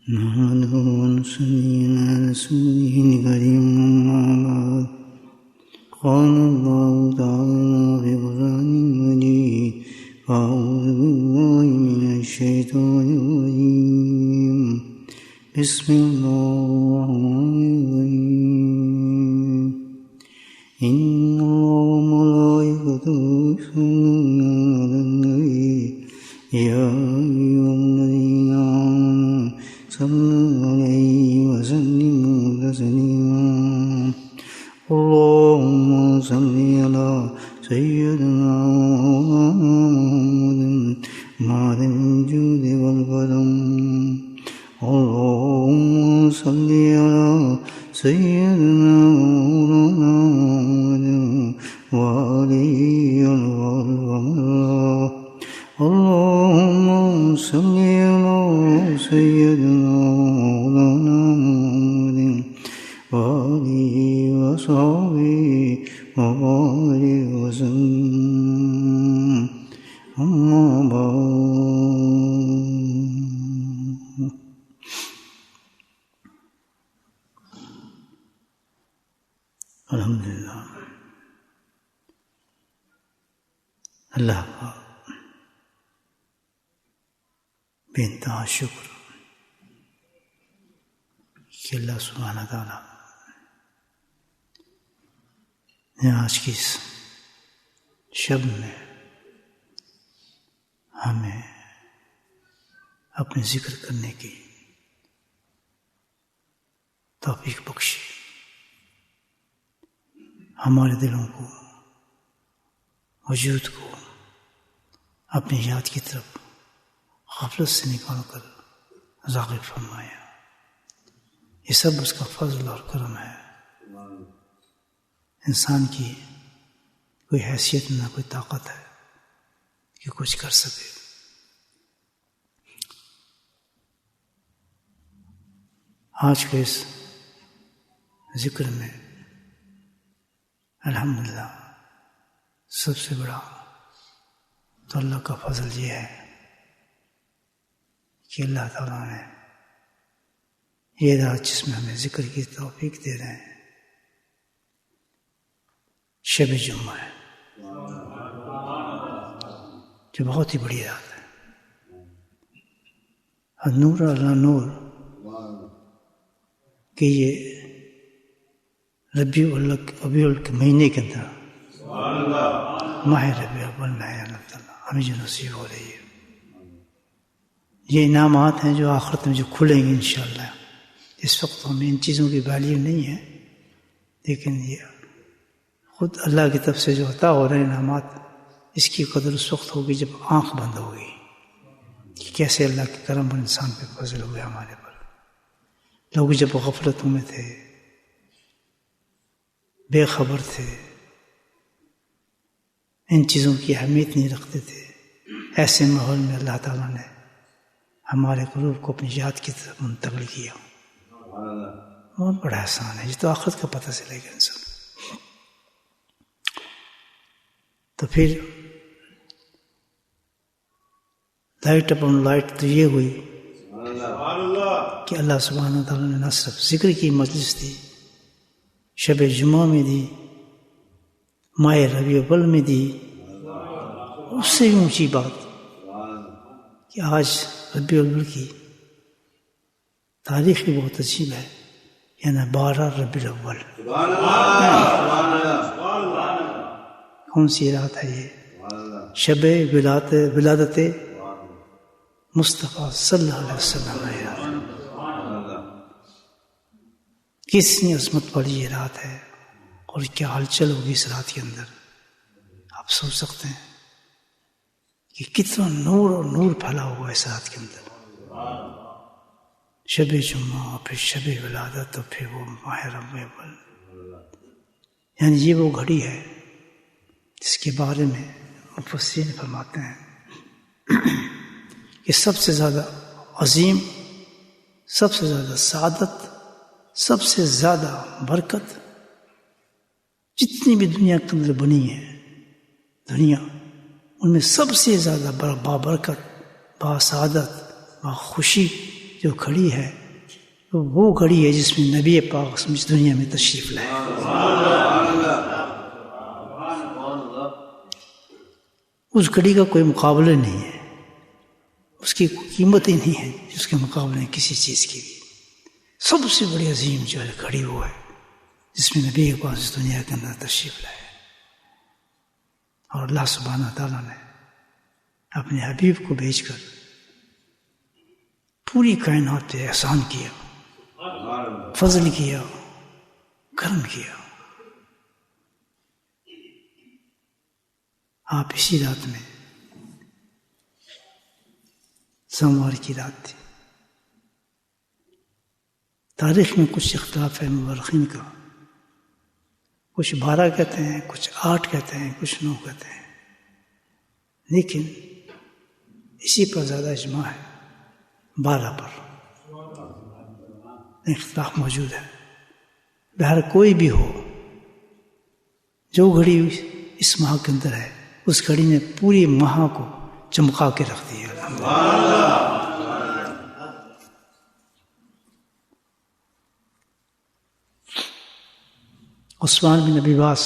نحمده ونصلي على رسوله الكريم أما بعد قال الله تعالى في القرآن المجيد أعوذ بالله من الشيطان الرجيم بسم الله الرحمن الرحيم إن الله وملائكته يصلون على النبي يا أيها الذين آمنوا صلوا عليه وسلموا تسليما اللهم صل على سيدنا محمد معدن الجود والكرم اللهم صل على سيدنا مولانا محمد وآله والغمرة اللهم صل على سيدنا مولانا محمد وآله وصحبه وبارك وسلم أما بعد الحمدللہ اللہ کا بے انتہا شکر کہ اللہ سبحانہ تعالیٰ نے آج کی اس شب میں ہمیں اپنے ذکر کرنے کی توفیق بخشی، ہمارے دلوں کو، وجود کو اپنی یاد کی طرف غفلت سے نکال کر راغب فرمایا۔ یہ سب اس کا فضل اور کرم ہے۔ انسان کی کوئی حیثیت نہ کوئی طاقت ہے کہ کچھ کر سکے۔ آج کے اس ذکر میں الحمدللہ سب سے بڑا تو اللہ کا فضل یہ ہے کہ اللہ تعالیٰ نے یہ رات جس میں ہمیں ذکر کی توفیق دے رہے ہیں شب جمعہ ہے، جو بہت ہی بڑی رات ہے۔ اور نور اللہ نور کہ یہ ربیع الاول کے مہینے کے اندر ماہ ربیع الاول میں اللہ تعالیٰ ہمیں جو نصیب ہو رہی ہے، یہ انعامات ہیں جو آخرت میں جو کھلیں گے انشاءاللہ۔ اس وقت ہمیں ان چیزوں کی ویلیو نہیں ہے، لیکن یہ خود اللہ کی طرف سے جو عطا ہو رہے ہیں انعامات، اس کی قدر اس وقت ہوگی جب آنکھ بند ہوگی کہ کیسے اللہ کے کرم اور انسان پہ فضل ہوئے ہمارے پر۔ لوگ جب غفلتوں میں تھے، بے خبر تھے، ان چیزوں کی اہمیت نہیں رکھتے تھے، ایسے ماحول میں اللہ تعالیٰ نے ہمارے قلوب کو اپنی یاد کی طرف منتقل کیا۔ بہت بڑا احسان ہے، یہ تو آخرت کا پتہ چلے گا انسان۔ تو پھر لائٹ اپن لائٹ تو یہ ہوئی کہ اللہ سبحانہ تعالیٰ نے نہ صرف ذکر کی مجلس دی، شب جمعہ میں دی، ماہ ربیع الاول میں دی، اس سے بھی اونچی بات کہ آج ربیع الاول کی تاریخ بھی بہت عجیب ہے، یعنی 12 ربیع الاول۔ کون سی رات ہے یہ؟ شب ولادت مصطفیٰ صلی اللہ علیہ وسلم ہے۔ کتنی عظمت والی یہ رات ہے، اور کیا ہلچل ہوگی اس رات کے اندر، آپ سوچ سکتے ہیں کہ کتنا نور اور نور پھیلا ہوا ہے اس رات کے اندر۔ شب جمعہ، پھر شب ولادت، اور پھر وہ ماہ ربیع الاول، یعنی یہ وہ گھڑی ہے جس کے بارے میں مفسرین فرماتے ہیں کہ سب سے زیادہ عظیم، سب سے زیادہ سعادت، سب سے زیادہ برکت جتنی بھی دنیا کے اندر بنی ہے دنیا، ان میں سب سے زیادہ بابرکت، باسعادت، باخوشی جو گھڑی ہے وہ گھڑی ہے جس میں نبی پاک اس دنیا میں تشریف لائے. اس گھڑی کا کوئی مقابلہ نہیں ہے، اس کی کوئی قیمت ہی نہیں ہے جس کے مقابلے میں کسی چیز کی بھی. سب سے بڑی عظیم جو ہے گھڑی وہ ہے جس میں نبی پاک اس دنیا کے اندر تشریف لائے. اور اللہ سبحانہ تعالیٰ نے اپنے حبیب کو بھیج کر پوری کائنات پہ احسان کیا، فضل کیا، کرم کیا. آپ اسی رات میں سوموار کی رات تھی. تاریخ میں کچھ اختلاف ہے مورخین کا، کچھ 12 کہتے ہیں، کچھ 8 کہتے ہیں، کچھ 9 کہتے ہیں، لیکن اسی پر زیادہ اجماع ہے 12 پر. اختلاف موجود ہے. بہر کوئی بھی ہو، جو گھڑی اس ماہ کے اندر ہے اس گھڑی نے پوری ماہ کو چمکا کے رکھ دیا. عثمان بن ابی واس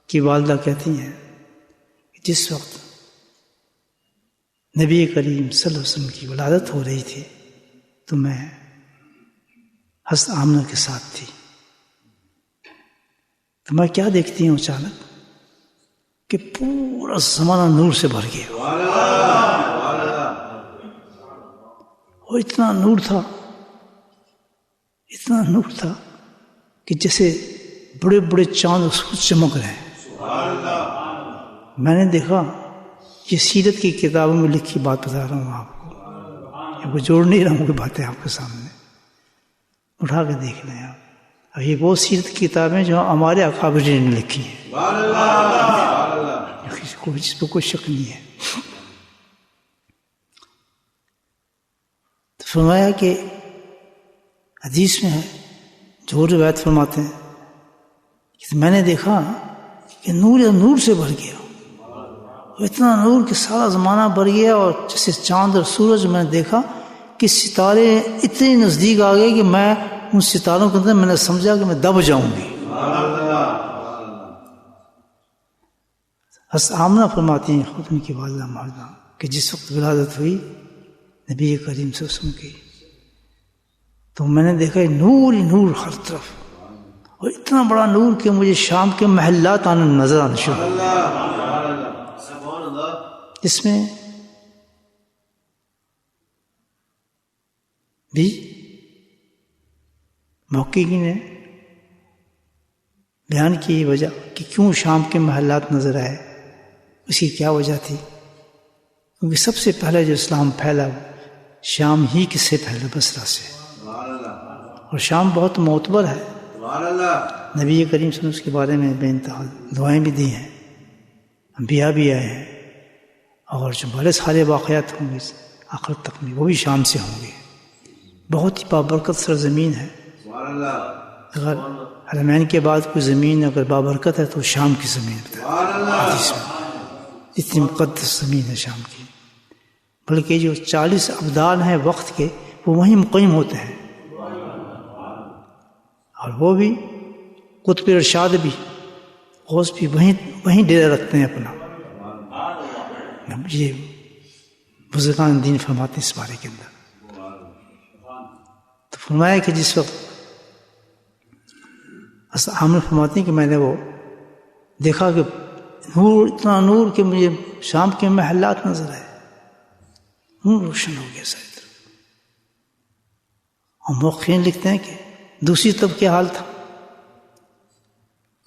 کی والدہ کہتی ہیں کہ جس وقت نبی کریم صلی اللہ علیہ وسلم کی ولادت ہو رہی تھی تو میں حضرت آمنہ کے ساتھ تھی، تو میں کیا دیکھتی ہوں اچانک کہ پورا زمانہ نور سے بھر گیا. اور اتنا نور تھا کہ جیسے بڑے بڑے چاند اس کو چمک رہے ہیں. میں نے دیکھا، یہ سیرت کی کتابوں میں لکھی بات بتا رہا ہوں آپ کو، یہ جوڑ نہیں رہا ہوں کوئی باتیں آپ کے سامنے، اٹھا کے دیکھ لیں آپ. اب یہ وہ سیرت کی کتابیں جو ہمارے اکابرین نے لکھی ہیں، جس پہ کوئی شک نہیں ہے. تو فرمایا کہ حدیث میں ہے، جو روایت فرماتے ہیں کہ میں نے دیکھا کہ نور سے بھر گیا، اور اتنا نور کہ سارا زمانہ بھر گیا. اور جیسے چاند اور سورج میں نے دیکھا کہ ستارے اتنے نزدیک آ گئے کہ میں ان ستاروں کے اندر میں نے سمجھا کہ میں دب جاؤں گی. حضرت آمنہ فرماتی ہیں خود ان کی والدہ ماجدہ کہ جس وقت ولادت ہوئی نبی کریم صلی اللہ علیہ وسلم کی، تو میں نے دیکھا نور ہی نور ہر طرف، اور اتنا بڑا نور کہ مجھے شام کے محلات نظر آنا شروع ہو گئے، جس میں بھی محققین نے بیان کی وجہ کہ کیوں شام کے محلات نظر آئے، اس کی کیا وجہ تھی. کیونکہ سب سے پہلے جو اسلام پھیلا شام ہی سے پہلے بصرہ سے، اور شام بہت معتبر ہے. نبی کریم صلی اللہ علیہ وسلم اس کے بارے میں بے انتہا دعائیں بھی دی ہیں، انبیاء بھی آئے ہیں، اور جو بڑے سارے واقعات ہوں گے آخرت تک میں وہ بھی شام سے ہوں گے. بہت ہی بابرکت سرزمین ہے. اگر حرمین کے بعد کوئی زمین اگر بابرکت ہے تو شام کی زمین ہے، حدیث میں اتنی مقدس زمین ہے شام کی. بلکہ جو 40 ابدال ہیں وقت کے وہ وہیں مقیم ہوتے ہیں، اور وہ بھی قطب ارشاد بھی غوث بھی وہیں ڈیرا رکھتے ہیں اپنا. یہ بزرگان دین فرماتے ہیں اس بارے کے اندر. تو فرمایا کہ جس وقت ہم نے فرماتے ہیں کہ میں نے وہ دیکھا کہ نور، اتنا نور کہ مجھے شام کے محلات نظر آئے، نور روشن ہو گیا ساری طرف. اور موقعین لکھتے ہیں کہ دوسری طرف کیا حال تھا،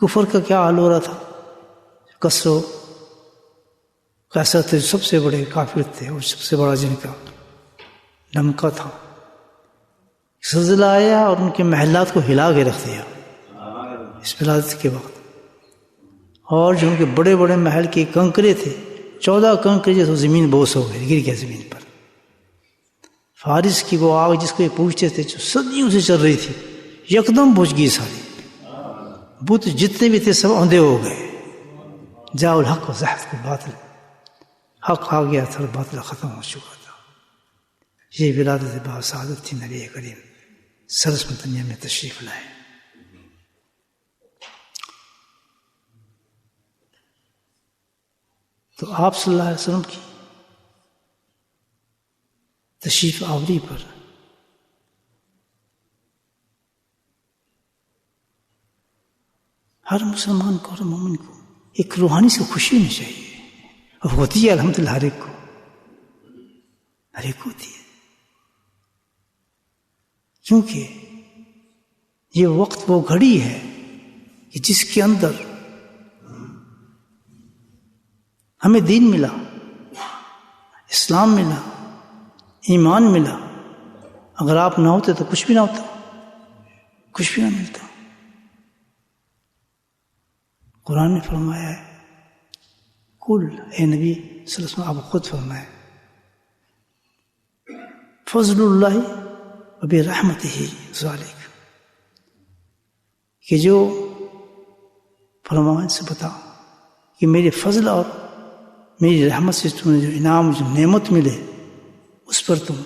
کفر کا کیا حال ہو رہا تھا. کسرو کیسا تھے، سب سے بڑے کافر تھے، اور سب سے بڑا جن کا ڈمکا تھا. زلزلہ آیا اور ان کے محلات کو ہلا کے رکھ دیا اس ولادت کے وقت. اور جو ان کے بڑے بڑے محل کے کنکرے تھے، 14 کنکرے جو زمین بوس ہو گئے، گر گیا زمین پر. فارس کی وہ آگ جس کو یہ پوچھتے تھے جو صدیوں سے چل رہی تھی، یکدم بجھ گئی ساری. بت جتنے بھی تھے سب اندھے ہو گئے. جاء الحق وزحق الباطل، حق آ گیا تھا اور باطل ختم ہو چکا تھا. یہ ولادت باسعادت تھی نبی کریم سرس دنیا میں تشریف لائے. تو آپ صلی اللہ علیہ وسلم کی تشریف آوری پر ہر مسلمان کو، ہر مومن کو ایک روحانی سے خوشی ہونی چاہیے. اور ہوتی ہے الحمدللہ ہر ایک کو ہوتی ہے. کیونکہ یہ وقت وہ گھڑی ہے کہ جس کے اندر ہمیں دین ملا، اسلام ملا، ایمان ملا. اگر آپ نہ ہوتے تو کچھ بھی نہ ہوتا، کچھ بھی نہ ملتا. قرآن نے فرمایا ہے، کل اے نبی صلی اللہ علیہ وسلم آپ خود فرمائے، فضل اللہ وبرحمتہ ذالک، کہ جو فرمائے سے بتا کہ میرے فضل اور میری رحمت سے تمہیں جو انعام، جو نعمت ملے اس پر تم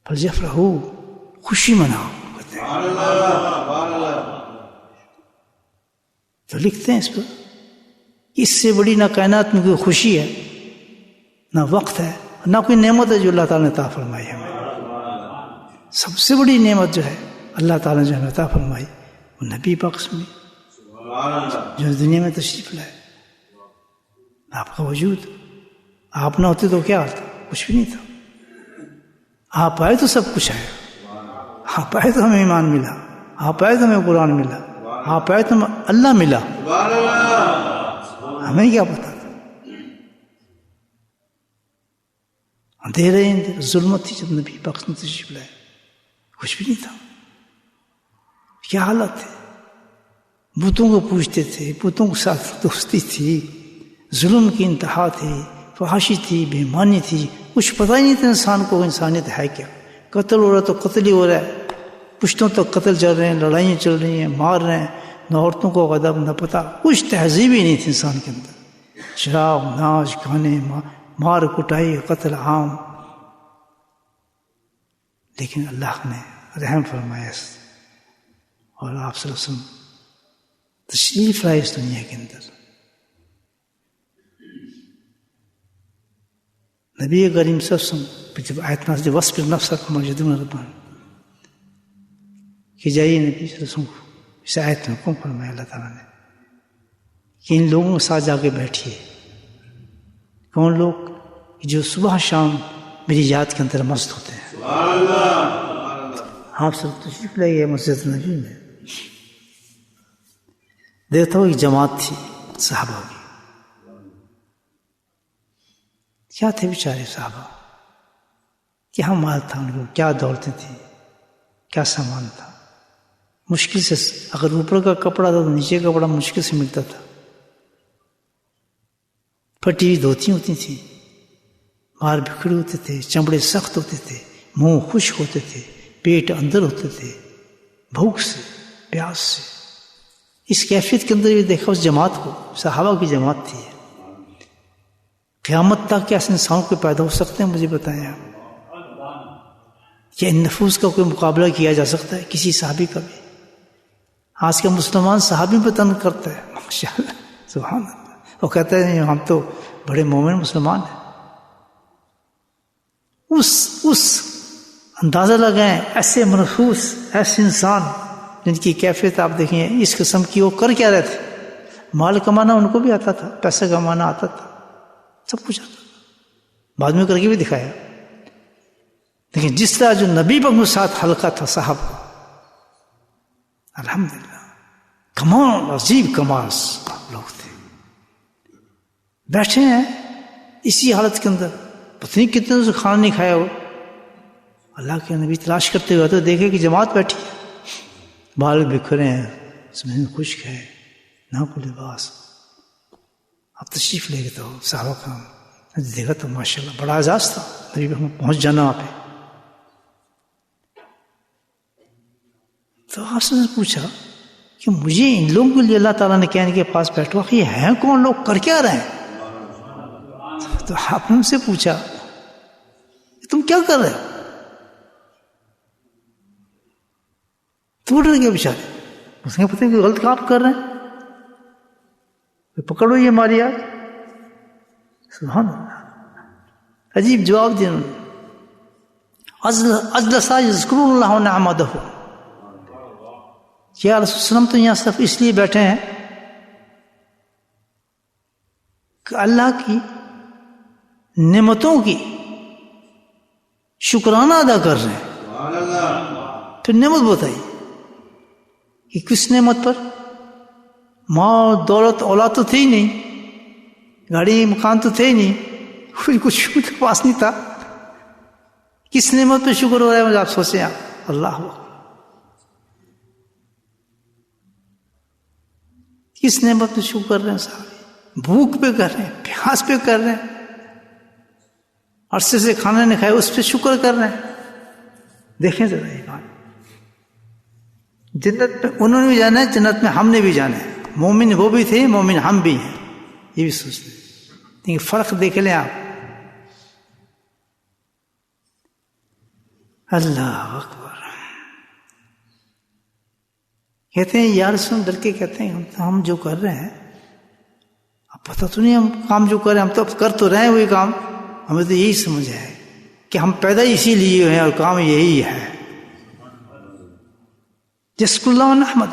فلیفرحوا، خوشی مناؤ. کہتے ہیں تو لکھتے ہیں اس پر، اس سے بڑی نہ کائنات میں کوئی خوشی ہے، نہ وقت ہے، نہ کوئی نعمت ہے جو اللہ تعالیٰ نے عطا فرمائی ہمیں. سب سے بڑی نعمت جو ہے اللہ تعالیٰ نے جو ہمیں عطا فرمائی وہ نبی پاک میں، جو دنیا میں تشریف لائے. آپ کا وجود، آپ نہ ہوتے تو کیا ہوتا؟ کچھ بھی نہیں تھا. آپ آئے تو سب کچھ ہے. آپ آئے تو ہمیں ایمان ملا، آپ آئے تو ہمیں قرآن ملا، آپ آئے تو ہمیں اللہ ملا. ہمیں کیا پتا تھا؟ اندھیرے ظلمت تھی جب نبی پاک نے تشریف لائے، کچھ بھی نہیں تھا. کیا حالت ہے؟ بتوں کو پوجتے تھے، بتوں کے ساتھ دوستی تھی، ظلم کی انتہا تھی، فحاشی تھی، بے ایمانی تھی. کچھ پتہ ہی نہیں تھا انسان کو انسانیت ہے کیا. قتل ہو رہا ہے تو قتل ہی ہو رہا ہے، پشتوں تک قتل چل رہے ہیں، لڑائیاں چل رہی ہیں، مار رہے ہیں. نہ عورتوں کو غضب، نہ پتہ، کچھ تہذیب ہی نہیں تھی انسان کے اندر. شراب، ناچ گانے، مار کٹائی، قتل عام. لیکن اللہ نے رحم فرمایا اور آپ صلی اللہ علیہ وسلم تشریف لائے اس دنیا کے اندر. نبی کریم صلی اللہ علیہ وسلم جب آیت نازل وصف نفسک مجدون ربان کہ جائیے نبی صلی اللہ علیہ وسلم کو اس آیت میں حکم فرمایا اللہ تعالیٰ نے کہ ان لوگوں کے ساتھ جا کے بیٹھیے. کون لوگ؟ جو صبح شام میری یاد کے اندر مست ہوتے ہیں. آپ سب تشریف لائیے مسجد نبی میں. دیکھتا ہوں ایک جماعت تھی صحابہ کی. کیا تھے بیچارے صحابہ، کیا مال تھا ان کو، کیا دولتیں تھیں، کیا سامان تھا. مشکل سے اگر اوپر کا کپڑا تھا تو نیچے کا کپڑا مشکل سے ملتا تھا. پھٹی ہوئی دھوتی ہوتی تھیں، بال بکھڑے ہوتے تھے، چمڑے سخت ہوتے تھے، منہ خشک ہوتے تھے، پیٹ اندر ہوتے تھے، بھوک سے، پیاس سے. اس کیفیت کے اندر بھی دیکھا اس جماعت کو، صحابہ کی جماعت تھی. قیامت تک کیا انسان کو پیدا ہو سکتے ہیں؟ مجھے بتائیں آپ. کیا ان نفوس کا کوئی مقابلہ کیا جا سکتا ہے کسی صحابی کا بھی؟ آج کا مسلمان صحابی پہ تنگ کرتا ہے، ماشاءاللہ سبحان اللہ. وہ کہتا ہے ہم تو بڑے مومن مسلمان ہیں. اس اندازہ لگائیں ایسے منفوس، ایسے انسان جن کی کیفیت آپ دیکھیں اس قسم کی، وہ کر کیا رہے تھے؟ مال کمانا ان کو بھی آتا تھا، پیسہ کمانا آتا تھا، سب کچھ آتا تھا، بعد میں کر کے بھی دکھایا. لیکن جس طرح جو نبی پاک کے ساتھ حلقہ تھا صاحب کا، الحمدللہ کمال، عجیب کمال لوگ تھے. بیٹھے ہیں اسی حالت کے اندر، پتہ نہیں کتنے سے کھانا نہیں کھایا ہو. اللہ کے نبی تلاش کرتے ہوئے تو دیکھے کہ جماعت بیٹھی ہے، بال بکھرے ہیں، زمین خشک ہے، نہ کوئی لباس. اب تشریف لے گئے تو صحابہ کا دیکھا تو ماشاءاللہ بڑا اعزاز تھا نبی پہ پہنچ جانا وہاں پہ. تو آپ سے پوچھا کہ مجھے ان لوگوں کے لیے اللہ تعالیٰ نے کہنے کے پاس بیٹھوا کہ یہ ہیں کون لوگ، کر کیا رہے ہیں؟ تو آپ نے ان سے پوچھا تم کیا کر رہے ہو؟ توڑ رہے گے بیچارے. اس نے پتہ کہ غلط کام کر رہے ہیں، پکڑو یہ ہماری آج. سبحان اللہ، عجیب جواب دیا انہوں نے. اجلسا یذکرون اللہ نعمتہ. یا رسول وسلم تو یہاں صرف اس لیے بیٹھے ہیں کہ اللہ کی نعمتوں کی شکرانہ ادا کر رہے ہیں. پھر نعمت بتائی کہ کس نعمت پر؟ ماں دولت اولاد تو تھی ہی نہیں، گاڑی مکان تو تھے ہی نہیں، کچھ ان کے پاس نہیں تھا. کس نعمت پہ شکر ہو رہا ہے؟ مجھے آپ سوچیں. آپ اللہ کس نعمت پہ شکر کر رہے ہیں صاحب؟ بھوک پہ کر رہے ہیں، پیاس پہ کر رہے ہیں، عرصے سے کھانا نہیں کھائے اس پہ شکر کر رہے ہیں. دیکھیں ذرا یہ بات. جنت میں انہوں نے بھی جانا ہے، جنت میں ہم نے بھی جانا ہے. مومن وہ بھی تھے، مومن ہم بھی ہیں. یہ بھی سوچتے ہیں. لیکن فرق دیکھ لیں آپ. اللہ اکبر. کہتے ہیں یا رسول ڈر کے کہتے ہیں ہم جو کر رہے ہیں اب پتہ تو نہیں، ہم کام جو کر رہے ہیں ہم تو اب کر تو رہے ہیں وہی کام. ہمیں تو یہی سمجھ ہے کہ ہم پیدا اسی لیے ہیں اور کام یہی ہے. جس اللہ نحمد.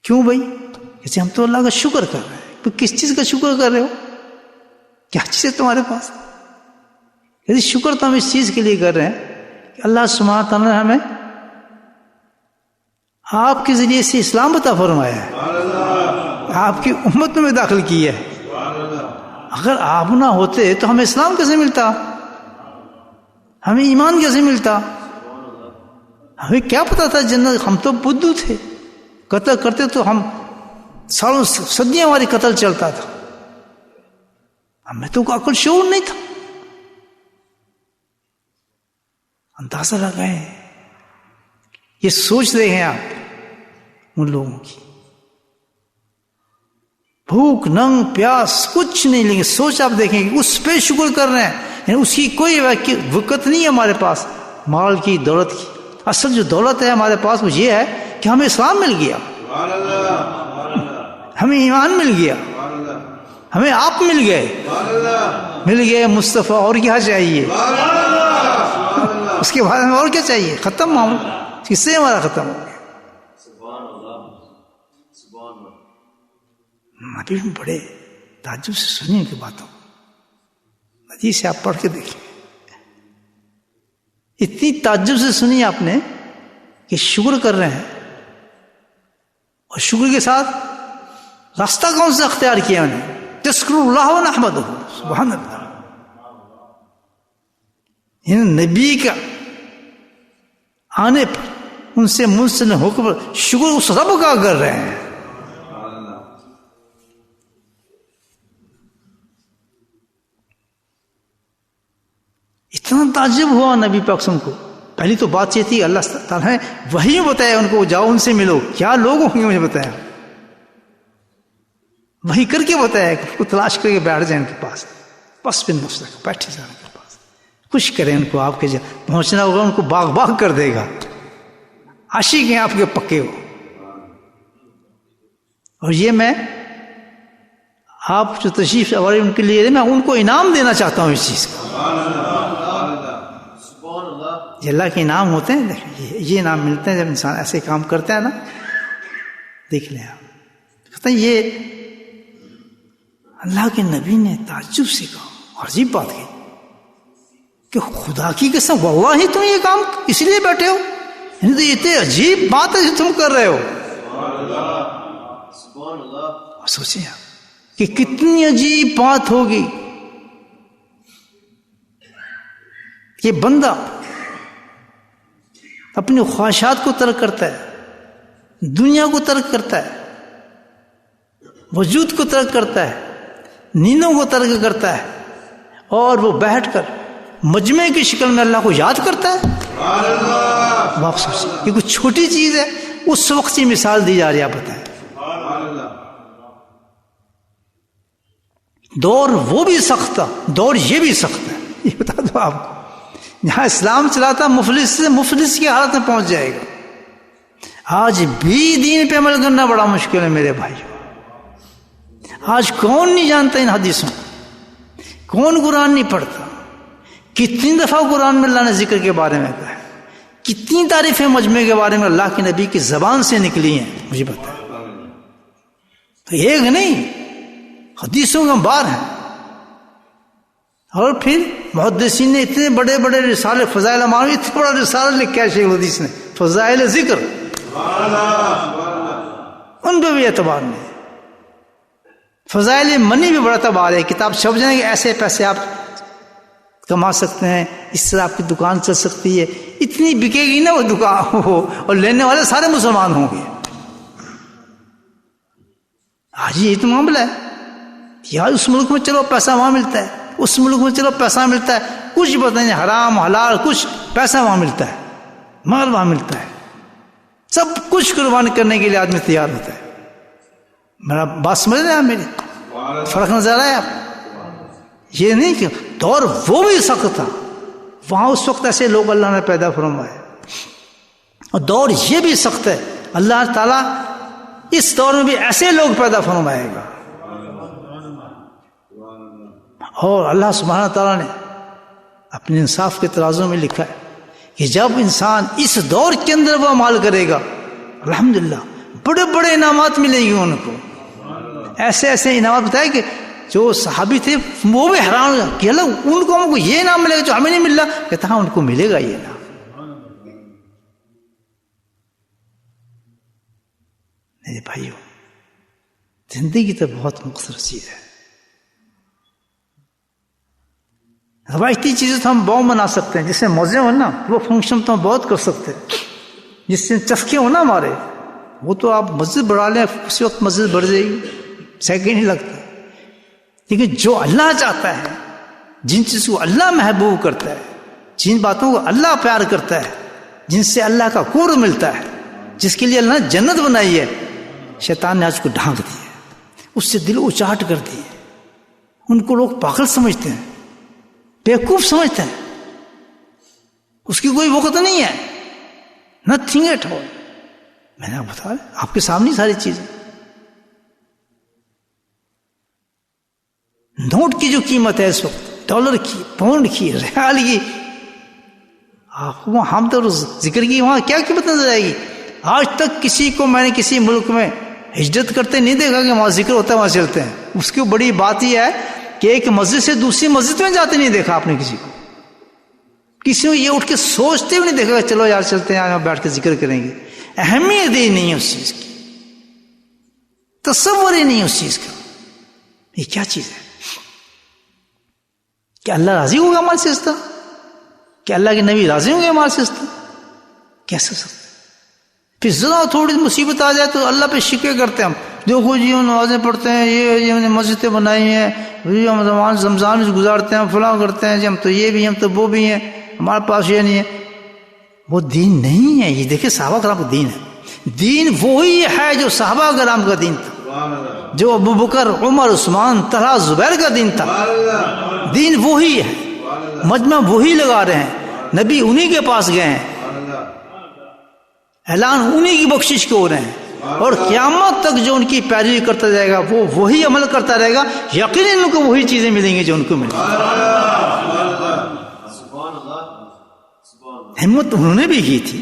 کیوں بھائی؟ جیسے ہم تو اللہ کا شکر کر رہے ہیں. تو کس چیز کا شکر کر رہے ہو؟ کیا چیز ہے تمہارے پاس؟ یعنی شکر تو ہم اس چیز کے لیے کر رہے ہیں کہ اللہ سبحانہ تعالیٰ نے ہمیں آپ کے ذریعے سے اسلام عطا فرمایا ہے، آپ کی امت میں داخل کی ہے. اگر آپ نہ ہوتے تو ہمیں اسلام کیسے ملتا؟ ہمیں ایمان کیسے ملتا؟ ہمیں کیا پتا تھا جنت؟ ہم تو بدھو تھے، قتل کرتے تو ہم سالوں صدیاں ہماری قتل چلتا تھا. ہمیں تو عقل شعور نہیں تھا. اندازہ لگائیں، یہ سوچ رہے ہیں آپ ان لوگوں کی. بھوک ننگ پیاس کچھ نہیں، لیکن سوچ آپ دیکھیں کہ اس پہ شکر کر رہے ہیں. یعنی اس کی کوئی وقت نہیں ہے ہمارے پاس مال کی دولت کی. اصل جو دولت ہے ہمارے پاس وہ یہ ہے کہ ہمیں اسلام مل گیا، ہمیں ایمان مل گیا، ہمیں آپ مل گئے مصطفیٰ. اور کیا چاہیے؟ اس کے بعد ہمیں اور کیا چاہیے؟ ختم معاملہ. کس سے ہمارا ختم ہو گیا. ابھی ہم بڑے تعجب سے سنیں ان کی باتوں. حدیث سے آپ پڑھ کے دیکھیں، اتنی تعجب سے سنی آپ نے کہ شکر کر رہے ہیں. اور شکر کے ساتھ راستہ کون سا اختیار کیا انہیں؟ تذکر اللہ و نحمدہ. سبحان اللہ. نبی کا آنے پر ان سے منسلک ہو کر شکر اس رب کا کر رہے ہیں. اتنا تعجب ہوا نبی پاک صلی اللہ علیہ وسلم کو. پہلی تو بات یہ تھی اللہ تعالیٰ نے وہی بتایا ان کو، جاؤ ان سے ملو. کیا لوگ ہوں گے مجھے بتایا، وہی کر کے بتایا کہ کو تلاش کر کے بیٹھ جائیں ان کے پاس. بس بن نفس رکھ بیٹھے جائیں ان کے پاس، خوش کریں ان کو. آپ کے پہنچنا ہوگا ان کو باغ باغ کر دے گا. عاشق ہیں آپ کے پکے ہو. اور یہ میں آپ جو تشریف آوری ان کے لیے میں ان کو انعام دینا چاہتا ہوں اس چیز کا. یہ اللہ کے انعام ہوتے ہیں. دیکھیں یہ انعام ملتے ہیں جب انسان ایسے کام کرتا ہے نا. دیکھ لیں آپ، کہتے ہیں یہ اللہ کے نبی نے تعجب سے کہا. عجیب بات ہے کہ خدا کی قسم واللہ تم یہ کام اس لیے بیٹھے ہو. یعنی تو یہ اتنی عجیب بات ہے جو تم کر رہے ہو. سوچیں آپ کہ کتنی عجیب بات ہوگی کہ بندہ اپنی خواہشات کو ترک کرتا ہے، دنیا کو ترک کرتا ہے، وجود کو ترک کرتا ہے، نیندوں کو ترک کرتا ہے، اور وہ بیٹھ کر مجمع کی شکل میں اللہ کو یاد کرتا ہے. آپ سوچیں یہ کوئی چھوٹی چیز ہے؟ اس وقت کی مثال دی جا رہی ہے. آپ بتائیں دور وہ بھی سخت تھا، دور یہ بھی سخت ہے. یہ بتا دو آپ کو، جہاں اسلام چلاتا مفلس سے مفلس کی حالت میں پہنچ جائے گا۔ آج بھی دین پہ عمل کرنا بڑا مشکل ہے میرے بھائیو۔ آج کون نہیں جانتا ان حدیثوں، کون قرآن نہیں پڑھتا؟ کتنی دفعہ قرآن میں اللہ نے ذکر کے بارے میں کہا ہے، کتنی تعریفیں مجمع کے بارے میں اللہ کے نبی کی زبان سے نکلی ہیں، مجھے پتا ہے۔ تو ایک نہیں، حدیثوں کا انبار ہیں۔ اور پھر محدثین نے اتنے بڑے بڑے رسالے، فضائل اعمال، اتنا بڑا رسالہ لکھا ہے شیخ الحدیث نے، فضائل ذکر، ان پہ بھی اعتبار نہیں۔ فضائل منی بھی بڑا اعتبار ہے، کتاب چھپ جائیں گے، ایسے پیسے آپ کما سکتے ہیں، اس طرح آپ کی دکان چل سکتی ہے، اتنی بکے گی نا وہ دکان ہو، اور لینے والے سارے مسلمان ہوں گے۔ آج یہ تو معاملہ ہے، یار اس ملک میں چلو پیسہ وہاں ملتا ہے، اس ملک میں چلو پیسہ ملتا ہے، کچھ پتہ نہیں، حرام حلال کچھ، پیسہ وہاں ملتا ہے، مال وہاں ملتا ہے، سب کچھ قربان کرنے کے لیے آدمی تیار ہوتا ہے۔ میرا بات سمجھ رہے ہیں آپ؟ میری فرق نظر آیا آپ؟ یہ نہیں کہ دور وہ بھی سخت تھا، وہاں اس وقت ایسے لوگ اللہ نے پیدا فرمائے، اور دور یہ بھی سخت ہے، اللہ تعالیٰ اس دور میں بھی ایسے لوگ پیدا فرمائے گا۔ اور اللہ سبحانہ تعالیٰ نے اپنے انصاف کے ترازو میں لکھا ہے کہ جب انسان اس دور کے اندر وہ عمل کرے گا، الحمدللہ بڑے بڑے انعامات ملیں گے ان کو۔ ایسے ایسے انعامات بتائے کہ جو صحابی تھے وہ بھی حیران ہو کہ اللہ ان کو ہم کو یہ انعام ملے گا جو ہمیں نہیں مل رہا، کہتا ہاں ان کو ملے گا یہ انعام۔ میرے بھائیو، زندگی تو بہت مختصر چیز ہے۔ روایتی چیزیں تو ہم بہت بنا سکتے ہیں، جس سے مزے ہو نا وہ فنکشن تو ہم بہت کر سکتے ہیں، جس سے چسکے ہو نا ہمارے، وہ تو آپ مسجد بڑھا لیں، اسی وقت مسجد بڑھ جائے گی، سیکنڈ نہیں لگتا۔ لیکن جو اللہ چاہتا ہے، جن چیز کو اللہ محبوب کرتا ہے، جن باتوں کو اللہ پیار کرتا ہے، جن سے اللہ کا قرب ملتا ہے، جس کے لیے اللہ نے جنت بنائی ہے، شیطان نے آج کو ڈھانک دیا، اس سے دل اچاٹ کر دیے۔ ان کو لوگ پاگل سمجھتے ہیں، بیوقوف سمجھتے ہیں، اس کی کوئی وقت نہیں ہے، نتھنگ ایٹ آل۔ میں نے بتا آپ کے سامنے ساری چیزیں۔ نوٹ کی جو قیمت ہے اس وقت، ڈالر کی، پاؤنڈ کی، ریال کی، آپ کو ہم تو ذکر کی وہاں کیا قیمت نظر آئے گی؟ آج تک کسی کو میں نے کسی ملک میں ہجرت کرتے نہیں دیکھا کہ وہاں ذکر ہوتا ہے وہاں چلتے ہیں۔ اس کی بڑی بات یہ ہے کہ ایک مسجد سے دوسری مسجد میں جاتے نہیں دیکھا آپ نے کسی کو، کسی کو یہ اٹھ کے سوچتے ہوئے نہیں دیکھا کہ چلو یار چلتے ہیں آج بیٹھ کے ذکر کریں گے۔ اہمیت ہی نہیں ہے اس چیز کی، تصور ہی نہیں ہے اس چیز کا۔ یہ کیا چیز ہے؟ کیا اللہ راضی ہوگا ہمارے سے اس طرح؟ کیا اللہ کے نبی راضی ہوں گے ہمارے سے اس طرح؟ کیسے سکتے؟ پھر ذرا تھوڑی مصیبت آ جائے تو اللہ پہ شکوے کرتے ہیں ہم، دیکھو جی ہم نمازیں پڑھتے ہیں، یہ ہم نے مسجدیں بنائی ہیں، ہم رمضان گزارتے ہیں، فلاں کرتے ہیں جی، ہم تو یہ بھی، ہم تو وہ بھی ہیں، ہمارے پاس یہ نہیں ہے۔ وہ دین نہیں ہے یہ۔ دیکھیں صحابہ کرام کا دین ہے، دین وہی ہے جو صحابہ کرام کا دین تھا، جو ابو بکر، عمر، عثمان، طلحہ، زبیر کا دین تھا۔ دین وہی ہے، مجمع وہی لگا رہے ہیں، نبی انہی کے پاس گئے ہیں، اعلان انہی کی بخشش کے ہو رہے ہیں، اور قیامت تک جو ان کی پیروی کرتا جائے گا وہ وہی عمل کرتا رہے گا، یقیناً ان کو وہی چیزیں ملیں گی جو ان کو ملیں گی۔ ہمت انہوں نے بھی کی تھی،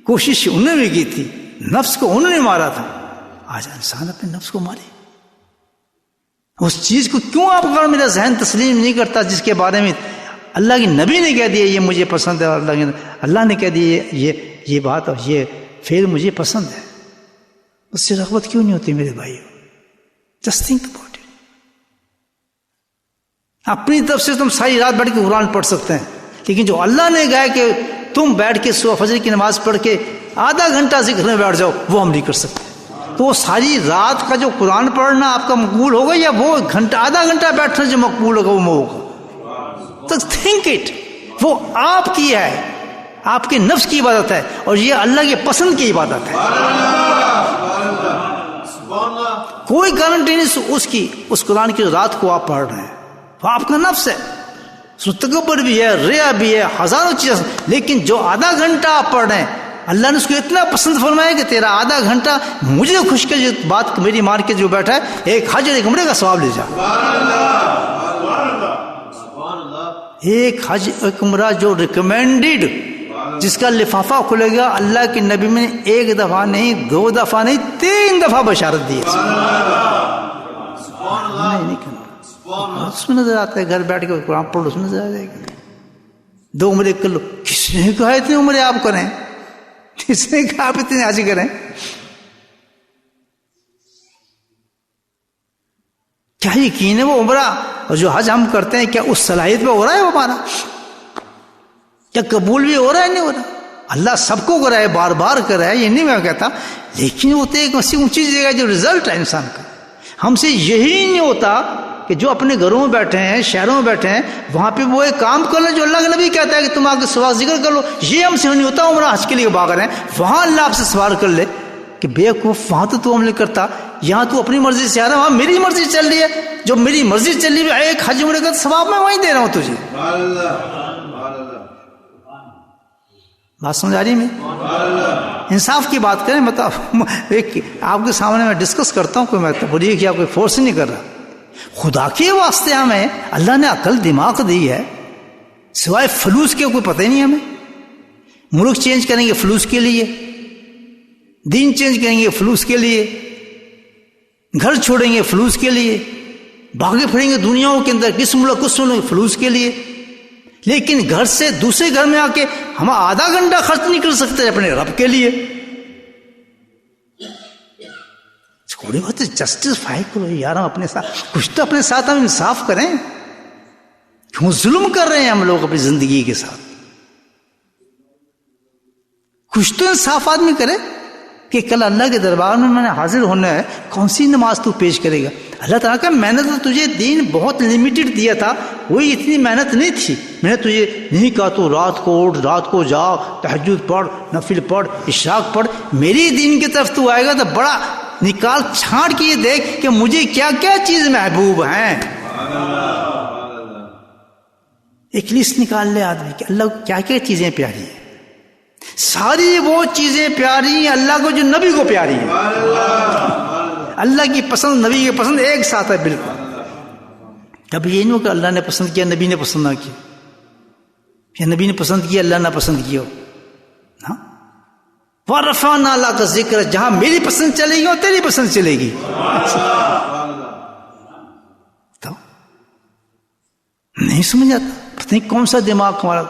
کوشش انہوں نے بھی کی تھی، نفس کو انہوں نے مارا تھا۔ آج انسان اپنے نفس کو مارے، اس چیز کو کیوں آپ کا میرا ذہن تسلیم نہیں کرتا جس کے بارے میں اللہ کی نبی نے کہہ دیا یہ مجھے پسند ہے، اور اللہ نے کہہ دیا یہ بات اور یہ فعل مجھے پسند ہے، اس سے رغبت کیوں نہیں ہوتی میرے بھائیو؟ Just think about it. اپنی طرف سے تم ساری رات بیٹھ کے قرآن پڑھ سکتے ہیں، لیکن جو اللہ نے کہا کہ تم بیٹھ کے صبح فجر کی نماز پڑھ کے آدھا گھنٹہ ذکر میں بیٹھ جاؤ، وہ ہم نہیں کر سکتے۔ تو وہ ساری رات کا جو قرآن پڑھنا آپ کا مقبول ہوگا، یا وہ گھنٹہ آدھا گھنٹہ بیٹھنا جو مقبول ہوگا وہ ہوگا؟ تو تھنک اٹ، وہ آپ کی ہے، آپ کے نفس کی عبادت ہے، اور یہ اللہ کے پسند کی عبادت ہے۔ کوئی گارنٹی نہیں اس کی، اس قرآن کی رات کو آپ پڑھ رہے ہیں، وہ آپ کا نفس ہے، اس میں تکبر بھی ہے، ریا بھی ہے، ہزاروں چیزیں، لیکن جو آدھا گھنٹہ آپ پڑھ رہے ہیں اللہ نے اس کو اتنا پسند فرمایا کہ تیرا آدھا گھنٹہ مجھے خوش کر جو بات میری مار کے جو بیٹھا ہے ایک حج اور ایک عمرے کا ثواب لے جا۔ ایک حج ایک عمرہ جو ریکمینڈڈ، جس کا لفافہ کھلے گا، اللہ کے نبی میں ایک دفعہ نہیں، دو دفعہ نہیں، 3 دفعہ بشارت دی ہے۔ نہیں کرنا، اس میں نظر آتا ہے گھر بیٹھ کے قرآن پڑھو، اس میں نظر آ جائے گا۔ 2 عمرے کر لو، کس نے کہا اتنے عمرے آپ کریں؟ کس نے کہا آپ اتنے حج کریں؟ کیا یقین ہے وہ عمرہ اور جو حج ہم کرتے ہیں کیا اس صلاحیت پہ ہو رہا ہے وہ ہمارا؟ کیا قبول بھی ہو رہا ہے نہیں ہو رہا؟ اللہ سب کو کرائے، بار بار کرائے، یہ نہیں میں کہتا، لیکن وہ تو ایک ایسی اونچی جگہ جو رزلٹ ہے انسان کا۔ ہم سے یہی نہیں ہوتا کہ جو اپنے گھروں میں بیٹھے ہیں، شہروں میں بیٹھے ہیں، وہاں پہ وہ ایک کام کر لیں جو اللہ کا نبی کہتا ہے کہ تم آ کے سوا ذکر کر لو، یہ ہم سے نہیں ہوتا۔ عمرہ حج کے لیے بھاگ رہے ہیں، وہاں اللہ آپ سے سوال کر لے کہ بے وقوف، وہاں تو عمل کرتا، یہاں تو اپنی مرضی سے آ رہا ہے، وہاں میری مرضی چل رہی ہے، جو میری مرضی چل رہی ہے ایک حج عمرے کا ثواب میں وہیں دے رہا ہوں تجھے۔ بات سمجھ آ رہی ہے؟ میں انصاف کی بات کریں، مطلب ایک آپ کے سامنے میں ڈسکس کرتا ہوں، کوئی میں بولیے کہ آپ کوئی فورس نہیں کر رہا، خدا کے واسطے ہمیں اللہ نے عقل دماغ دی ہے، سوائے فلوس کے کوئی پتہ ہی نہیں ہمیں۔ ملک چینج کریں گے فلوس کے لیے، دین چینج کریں گے فلوس کے لیے، گھر چھوڑیں گے فلوس کے لیے، بھاگے پھریں گے دنیاؤں کے اندر کس ملک کس ملک فلوس کے لیے، لیکن گھر سے دوسرے گھر میں آ کے ہم آدھا گھنٹہ خرچ نہیں کر سکتے اپنے رب کے لیے۔ تھوڑی بہت جسٹیفائی کرو یار، ہم اپنے ساتھ کچھ تو اپنے ساتھ ہم انصاف کریں، کیوں ظلم کر رہے ہیں ہم لوگ اپنی زندگی کے ساتھ؟ کچھ تو انصاف آدمی کرے کہ کل اللہ کے دربار میں نے حاضر ہونا ہے، کون سی نماز تو پیش کرے گا؟ اللہ تعالیٰ کا میں نے تو تجھے دین بہت لمیٹڈ دیا تھا، وہی اتنی محنت نہیں تھی، میں نے تجھے نہیں کہا تو رات کو اٹھ، رات کو جاؤ، تہجد پڑھ، نفل پڑھ، اشراق پڑھ، میری دین کی طرف تو آئے گا تو بڑا نکال چھانٹ کے یہ دیکھ کہ مجھے کیا کیا چیز محبوب ہیں، ایک لسٹ نکال لے آدمی کہ اللہ کو کیا کیا چیزیں پیاری ہیں۔ ساری وہ چیزیں پیاری ہیں اللہ کو جو نبی کو پیاری ہیں، اللہ کی پسند نبی کی پسند ایک ساتھ ہے بالکل۔ کبھی یہ نہیں ہو کہ اللہ نے پسند کیا نبی نے پسند نہ کیا، یا نبی نے پسند کیا اللہ نہ پسند کیا ہو۔ ہاں، وَرَفَعْنَا لَكَ ذِكْرَكَ، جہاں میری پسند چلے گی اور تیری پسند چلے گی۔ تو نہیں سمجھ آتا، پتہ نہیں کون سا دماغ ہمارا،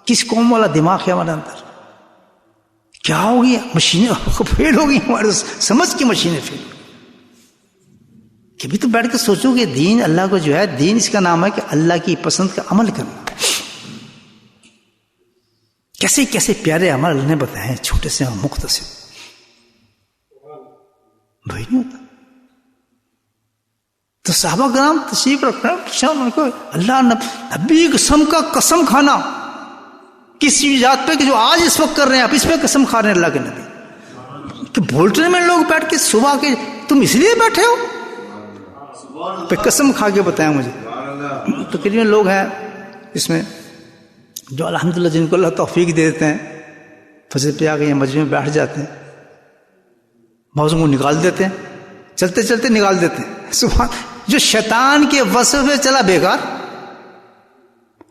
کس قوم والا دماغ ہے ہمارے اندر، کیا ہو گیا؟ مشینیں فیل ہو گئی ہمارے، سمجھ کی مشینیں فیل۔ کبھی تو بیٹھ کے سوچو کہ دین اللہ کو جو ہے، دین اس کا نام ہے کہ اللہ کی پسند کا عمل کرنا۔ کیسے کیسے پیارے عمل اللہ نے بتائے ہیں، چھوٹے سے اور مختصر، وہی نہیں ہوتا۔ تو صحابہ کرام تشریف رکھنا، اللہ نبی قسم کا قسم کھانا کس چیزات پہ کہ جو آج اس وقت کر رہے ہیں، آپ اس پہ قسم کھا رہے ہیں اللہ کے نبی۔ کہ بولٹر میں لوگ بیٹھ کے صبح کے تم اس لیے بیٹھے ہو پہ قسم کھا کے بتایا مجھے۔ تو کتنے لوگ ہیں اس میں جو الحمدللہ جن کو اللہ توفیق دے دیتے ہیں، فجر پہ آ کے یہ مجمع میں بیٹھ جاتے ہیں، موضوع کو نکال دیتے ہیں، چلتے چلتے نکال دیتے ہیں۔ سبحان، جو شیطان کے وصف پہ چلا بیکار،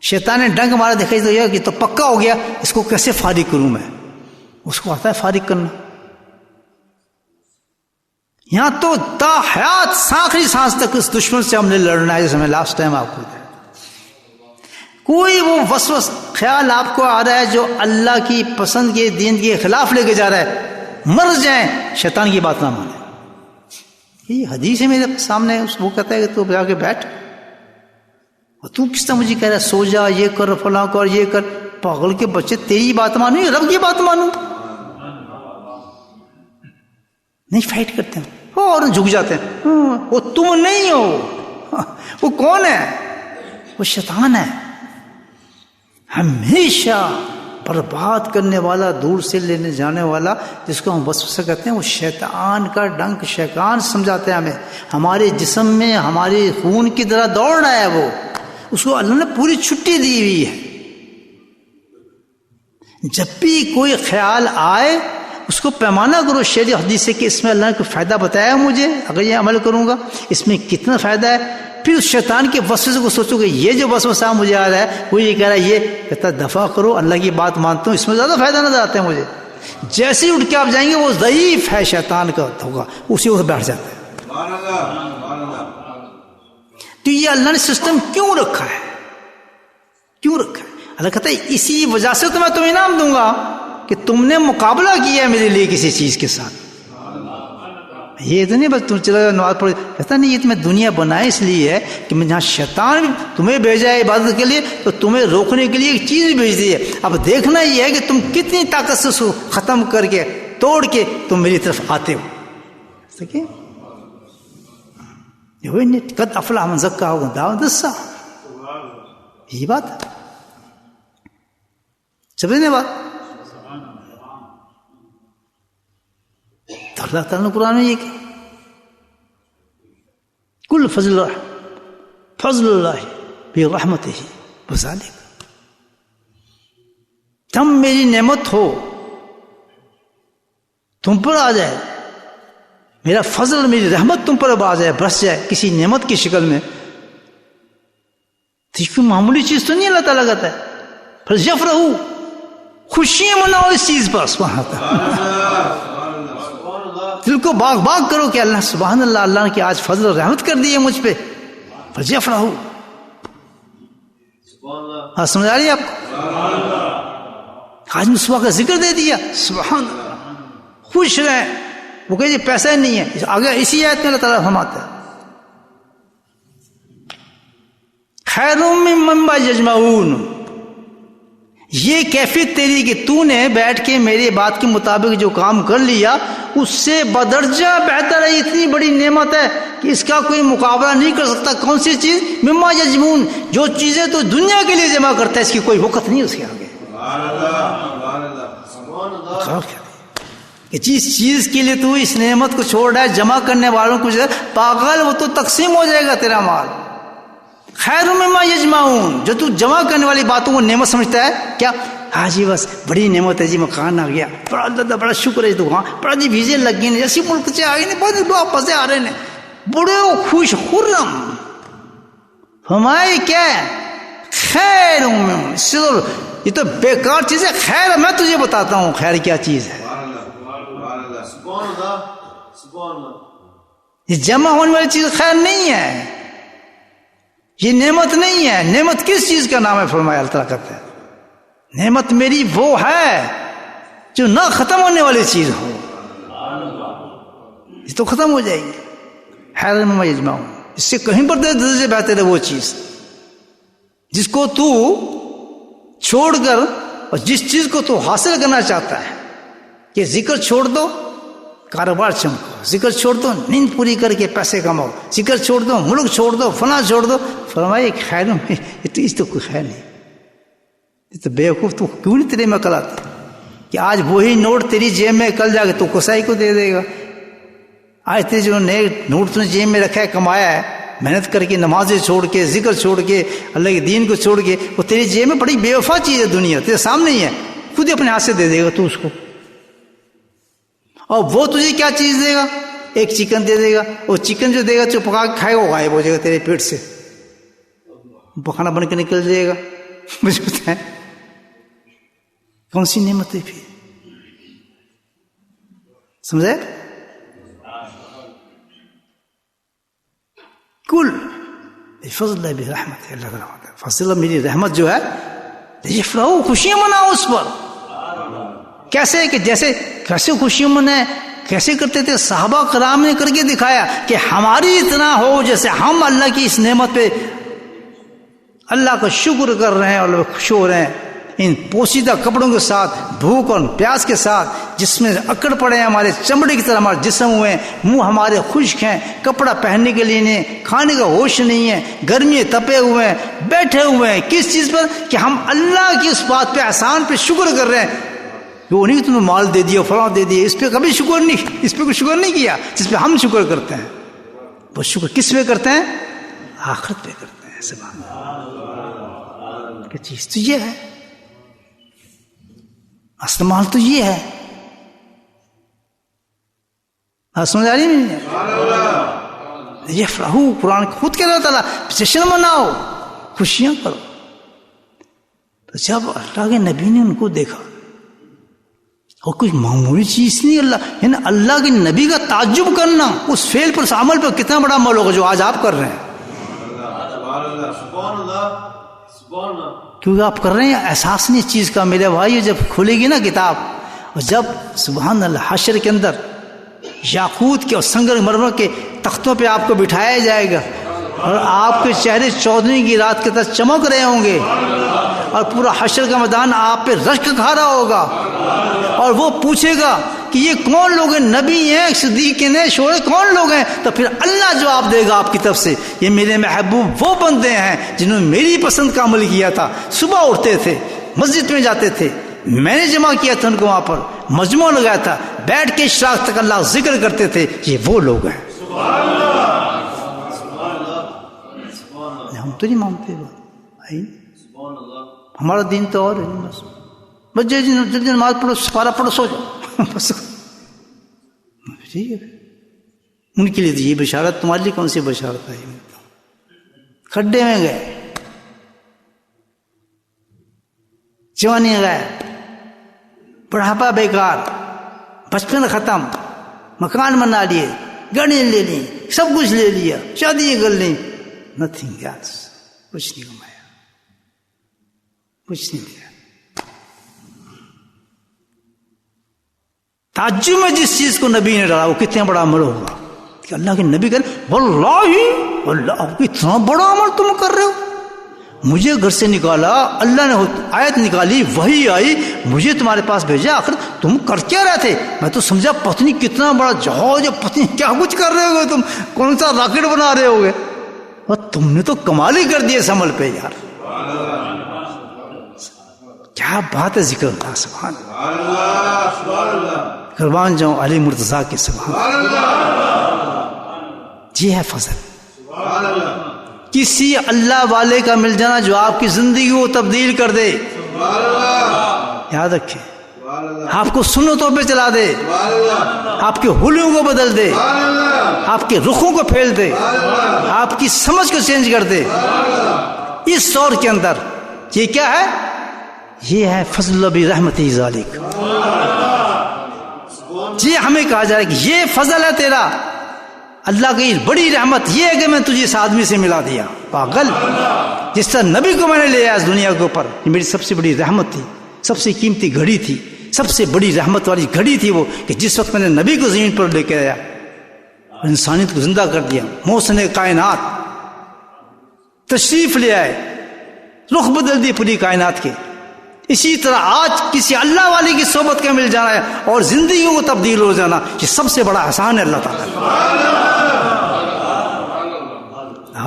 شیطان نے ڈنگ مارا، دیکھا تو یہ تو پکا ہو گیا، اس کو کیسے فارغ کروں میں، اس کو آتا ہے فارغ کرنا۔ یہاں تو تا حیات آخری سانس تک اس دشمن سے ہم نے لڑنا ہے، جیسے میں لاسٹ ٹائم آپ کو دیا۔ کوئی وہ وسوس خیال آپ کو آ رہا ہے جو اللہ کی پسند کے دین کے خلاف لے کے جا رہا ہے، مر جائیں، شیطان کی بات نہ مانیں۔ یہ حدیث ہے میرے سامنے، وہ کہتا ہے کہ تو جا کے بیٹھ، اور تو کس طرح مجھے کہہ رہا ہے سو جا، یہ کر، فلاں کر، یہ کر۔ پاگل کے بچے، تیری بات مانو یا رب کی بات مانو؟ نہیں فائٹ کرتے ہیں اور جھک جاتے ہیں۔ وہ تم نہیں ہو، وہ کون ہے؟ وہ شیطان ہے، ہمیشہ برباد کرنے والا، دور سے لینے جانے والا، جس کو ہم وسوسہ کہتے ہیں، وہ شیطان کا ڈنک، شیطان سمجھاتے ہیں ہمیں، ہمارے جسم میں ہمارے خون کی طرح دوڑ رہا ہے، وہ اس کو اللہ نے پوری چھٹی دی ہوئی ہے. جب بھی کوئی خیال آئے اس کو پیمانہ کرو شرع حدیث سے کہ اس میں اللہ نے کوئی فائدہ بتایا مجھے، اگر یہ عمل کروں گا اس میں کتنا فائدہ ہے. پھر اس شیطان کے وسوسے کو سوچو کہ یہ جو وسوسہ مجھے آ رہا ہے وہ یہ کہہ رہا ہے، یہ کہتا دفع کرو، اللہ کی بات مانتا ہوں، اس میں زیادہ فائدہ نظر آتا ہے مجھے. جیسے ہی اٹھ کے آپ جائیں گے وہ ضعیف ہے شیطان کا ہوگا، اسی وقت بیٹھ جاتا ہے. تو یہ اللہ نے سسٹم کیوں رکھا ہے؟ کیوں رکھا ہے؟ اللہ کہتا ہے اسی وجہ سے تو میں تمہیں انعام دوں گا کہ تم نے مقابلہ کیا میرے لیے کسی چیز کے ساتھ. یہ تو نہیں بس تم چلا نماز پڑھ، کہتا نہیں، یہ تمہیں دنیا بنائے اس لیے ہے کہ میں جہاں شیطان تمہیں بھیجا ہے عبادت کے لیے تو تمہیں روکنے کے لیے ایک چیز بھی بھیج دی ہے. اب دیکھنا یہ ہے کہ تم کتنی طاقت سے اس کو ختم کر کے توڑ کے تم میری طرف آتے ہو. قد افلح من زکاہا دعوت دسا، یہی بات ہے. سمجھنے بات تو اللہ تعالیٰ نے قرآن میں یہ کہ کل فضل اللہ برحمتہ وذالک، تم میری نعمت ہو تم پر آ جائے، میرا فضل میری رحمت تم پر اب آ جائے، برس جائے کسی نعمت کی شکل میں، تو یہ کوئی معمولی چیز تو نہیں. اللہ تعالیٰ کہتا ہے فَلْيَفْرَحُوا، خوشیاں مناؤ اس چیز پر. سبحان اللہ، دل کو باغ باغ کرو کہ اللہ سبحان اللہ، اللہ نے کہ آج فضل و رحمت کر دی ہے مجھ پہ. فَلْيَفْرَحُوا، ہاں سمجھ آ رہی ہے آپ کو؟ آج مصباح کا ذکر دے دیا، سبحان اللہ، خوش رہیں. وہ کہ یہ پیسہ نہیں ہے، آگے اسی آیت میں اللہ تعالیٰ فرماتا ہے خیر مما یجمعون، یہ کیفیت تیری کہ تو نے بیٹھ کے میری بات کے مطابق جو کام کر لیا اس سے بدرجہ بہتر ہے. اتنی بڑی نعمت ہے کہ اس کا کوئی مقابلہ نہیں کر سکتا. کون سی چیز؟ مما یجمعون، جو چیزیں تو دنیا کے لیے جمع کرتا ہے اس کی کوئی وقت نہیں اس کے آگے. کہ جس چیز کے لیے تو اس نعمت کو چھوڑ رہا ہے جمع کرنے والوں کو پاگل، وہ تو تقسیم ہو جائے گا تیرا مال. خیر مما یجمعون، جو تو جمع کرنے والی باتوں کو نعمت سمجھتا ہے کیا؟ ہاں جی بس بڑی نعمت ہے جی، مکان آ گیا، بڑا اللہ بڑا شکر ہے تو ہاں بڑا جی ویزے لگ گئے جیسے ملک سے آ گئے، بہت واپس آ رہے ہیں، بڑے خوش خرم. ہمارے کیا ہے؟ خیر یہ تو بیکار چیز ہے. خیر میں تجھے بتاتا ہوں خیر کیا چیز ہے. یہ جمع ہونے والی چیز خیر نہیں ہے، یہ نعمت نہیں ہے. نعمت کس چیز کا نام ہے؟ فرمایا اللہ تعالیٰ کرتے ہیں نعمت میری وہ ہے جو نہ ختم ہونے والی چیز ہو، یہ تو ختم ہو جائے گی. خیر مما یجمعون، اس سے کہیں پر درجے بہتر ہے وہ چیز جس کو تو چھوڑ کر اور جس چیز کو تو حاصل کرنا چاہتا ہے کہ ذکر چھوڑ دو کاروبار چمکو، ذکر چھوڑ دو نیند پوری کر کے پیسے کماؤ، ذکر چھوڑ دو ملک چھوڑ دو فلاں چھوڑ دو. فرمائے خیر میں اس تو کوئی خیر نہیں. یہ تو بیوقوف، تو کیوں نہیں تیرے میں عقل آتی کہ آج وہی نوٹ تیری جیب میں کل جا کے تو کسائی کو دے دے گا. آج تیرے جو نئے نوٹ تم نے جیب میں رکھا ہے، کمایا ہے محنت کر کے، نمازیں چھوڑ کے، ذکر چھوڑ کے، اللہ کے دین کو چھوڑ کے، وہ تیری جیب میں بڑی بے وفا چیز ہے. دنیا تیرے سامنے ہی ہے، خود ہی اپنے ہاتھ سے دے دے گا تو اس کو. اور وہ تجھے کیا چیز دے گا؟ ایک چکن دے دے گا. وہ چکن جو دے گا جو پکا کے کھائے وہ غائب ہو جائے گا تیرے پیٹ سے، پخانا بن کے نکل جائے گا. مجھے بتائیں کون سی نعمت ہے پھر؟ سمجھے؟ کل فضل اللہ برحمت، اللہ کا رحمت ہے. فضل میری رحمت جو ہے، یفرحوا، خوشیاں مناؤ اس پر. کیسے؟ کہ جیسے کیسے خوشیاں منائے، کیسے کرتے تھے صحابہ کرام نے کر کے دکھایا کہ ہماری اتنا ہو جیسے ہم اللہ کی اس نعمت پہ اللہ کا شکر کر رہے ہیں اور خوش ہو رہے ہیں. ان پوشیدہ کپڑوں کے ساتھ، بھوک اور پیاس کے ساتھ، جس میں اکڑ پڑے ہیں ہمارے چمڑے کی طرح ہمارے جسم ہوئے ہیں، منہ ہمارے خشک ہیں، کپڑا پہننے کے لیے نہیں، کھانے کا ہوش نہیں ہے، گرمی تپے ہوئے ہیں، بیٹھے ہوئے ہیں کس چیز پر؟ کہ ہم اللہ کی اس بات پہ احسان پہ شکر کر رہے ہیں. وہ نہیں تمہیں مال دے دیا فلاں دے دیا، اس پہ کبھی شکر نہیں، اس پہ کوئی شکر نہیں کیا جس پہ ہم شکر کرتے ہیں. وہ شکر کس پہ کرتے ہیں؟ آخرت پہ کرتے ہیں. سبحان اللہ. کہ چیز تو یہ ہے، اصل مال تو یہ ہے. سمجھ آ رہی نہیں؟ یہ فرحو، قرآن خود کہہ رہا تعالیٰ جشن مناؤ، خوشیاں کرو. تو جب اللہ کے نبی نے ان کو دیکھا، اور کچھ معمولی چیز نہیں، یعنی اللہ کے نبی کا تعجب کرنا اس فعل پر، اس عمل پر کتنا بڑا عمل ہوگا جو آج آپ کر رہے ہیں. کیونکہ آپ کر رہے ہیں، احساس نہیں اس چیز کا. میرے بھائی جب کھلے گی نا کتاب، اور جب سبحان اللہ حشر کے اندر یاقوت کے اور سنگر مرمر کے تختوں پہ آپ کو بٹھایا جائے گا، اور آپ کے چہرے 14ویں کی رات کے طرح چمک رہے ہوں گے، اور پورا حشر کا میدان آپ پہ رشک کھا رہا ہوگا، اور وہ پوچھے گا کہ یہ کون لوگ ہیں، نبی ہیں، صدیق ہیں، شہداء، کون لوگ ہیں؟ تو پھر اللہ جواب دے گا آپ کی طرف سے، یہ میرے محبوب وہ بندے ہیں جنہوں نے میری پسند کا عمل کیا تھا. صبح اٹھتے تھے، مسجد میں جاتے تھے، میں نے جمع کیا تھا ان کو، وہاں پر مجمع لگایا تھا، بیٹھ کے اشراق تک اللہ ذکر کرتے تھے. یہ وہ لوگ ہیں. ہم تو نہیں مانتے بھائی، ہمارا دین تو اور ہے. بس جلدی نماز پڑھو، سپارہ پڑھو، سو جاؤ بس. ٹھیک ہے، ان کے لیے تو یہ بشارت، تمہارے لیے کون سی بشارت ہے؟ کھڈے میں گئے، جوانی گئے، بڑھاپا بیکار، بچپن ختم، مکان بنا لیے، گاڑی لے لی، سب کچھ لے لیا، شادی کر لی، نتھنگ ایلس، کچھ نہیں کمایا، کچھ نہیں دیا. تعجب میں جس چیز کو نبی نے ڈالا وہ کتنا بڑا عمل ہوگا کہ اللہ کے نبی کہتے واللہ اللہ اتنا بڑا عمل تم کر رہے ہو. مجھے گھر سے نکالا اللہ نے، آیت نکالی، وحی آئی، مجھے تمہارے پاس بھیجا، آخر تم کر کیا رہے تھے؟ میں تو سمجھا پتنی کتنا بڑا جہاز، پتنی کیا کچھ کر رہے ہوگے، تم کون سا راکٹ بنا رہے ہوگے، اور تم نے تو کمال ہی کر دیا اس عمل پہ. یار کیا بات ہے، ذکر اللہ، سبحان اللہ، قربان جاؤں علی مرتضیٰ کے، سبحان اللہ. یہ ہے فضل، کسی اللہ والے کا مل جانا جو آپ کی زندگی کو تبدیل کر دے. یاد رکھیں، آپ کو سنتوں پہ چلا دے، آپ کے حلیوں کو بدل دے، آپ کے رخوں کو پھیل دے، آپ کی سمجھ کو چینج کر دے. اس دور کے اندر یہ کیا ہے؟ یہ ہے فضل برحمتہ ذالک. یہ ہمیں کہا جائے کہ یہ فضل ہے تیرا، اللہ کی بڑی رحمت یہ ہے کہ میں تجھے اس آدمی سے ملا دیا. پاگل، جس طرح نبی کو میں نے لے آیا اس دنیا کے اوپر، یہ میری سب سے بڑی رحمت تھی، سب سے قیمتی گھڑی تھی، سب سے بڑی رحمت والی گھڑی تھی وہ، کہ جس وقت میں نے نبی کو زمین پر لے کے آیا، انسانیت کو زندہ کر دیا، محسن کائنات تشریف لے آئے، رخ بدل دی پوری کائنات کے. اسی طرح آج کسی اللہ والے کی صحبت کا مل جانا ہے اور زندگیوں کو تبدیل ہو جانا، یہ سب سے بڑا احسان ہے اللہ تعالیٰ.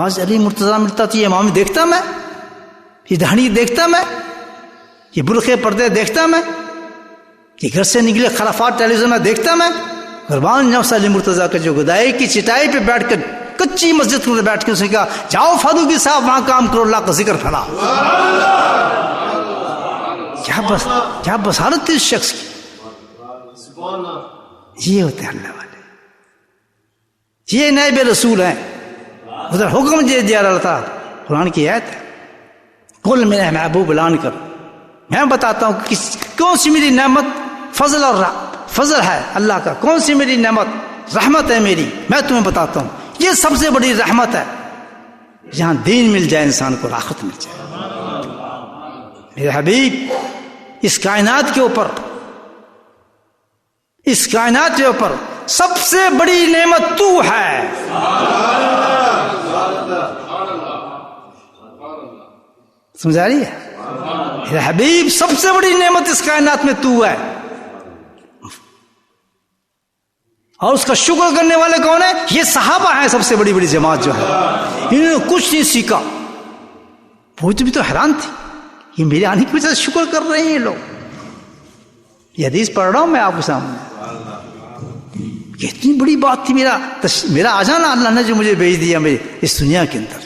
آج علی مرتضیٰ ملتا تو یہ امام دیکھتا میں، یہ دہنی دیکھتا میں، یہ برقعے پردے دیکھتا میں، یہ گھر سے نکلے خرافات ٹیلی ویژن میں دیکھتا میں. قربان جاؤں علی مرتضیٰ کا جو گدائی کی چٹائی پہ بیٹھ کر، کچی مسجد میں بیٹھ کے اس نے کہا جاؤ فاروقی صاحب وہاں کام کرو، اللہ کا ذکر پھیلاؤ. کیا بصارت تھی اس شخص کی. یہ ہوتے ہیں اللہ والے، یہ نائب رسول ہیں. ادھر حکم دیا اللہ تعالیٰ، قرآن کی آیت ہے، قل میرے محبوب اعلان کر، میں بتاتا ہوں کون سی میری نعمت فضل اور فضل ہے اللہ کا، کون سی میری نعمت رحمت ہے میری، میں تمہیں بتاتا ہوں. یہ سب سے بڑی رحمت ہے، جہاں دین مل جائے انسان کو، راحت مل جائے. میرے حبیب اس کائنات کے اوپر، اس کائنات کے اوپر سب سے بڑی نعمت تو ہے. سمجھا رہی ہے؟ میرے حبیب سب سے بڑی نعمت اس کائنات میں تو ہے. اور اس کا شکر کرنے والے کون ہیں؟ یہ صحابہ ہیں، سب سے بڑی بڑی جماعت جو ہے. انہوں نے کچھ نہیں سیکھا، وہ بھی تو حیران تھی، یہ میرے آنے کی وجہ سے شکر کر رہے ہیں یہ لوگ. یہ حدیث پڑھ رہا ہوں میں آپ کے سامنے. یہ اتنی بڑی بات تھی، میرا آ جانا اللہ نے جو مجھے بھیج دیا میرے اس دنیا کے اندر.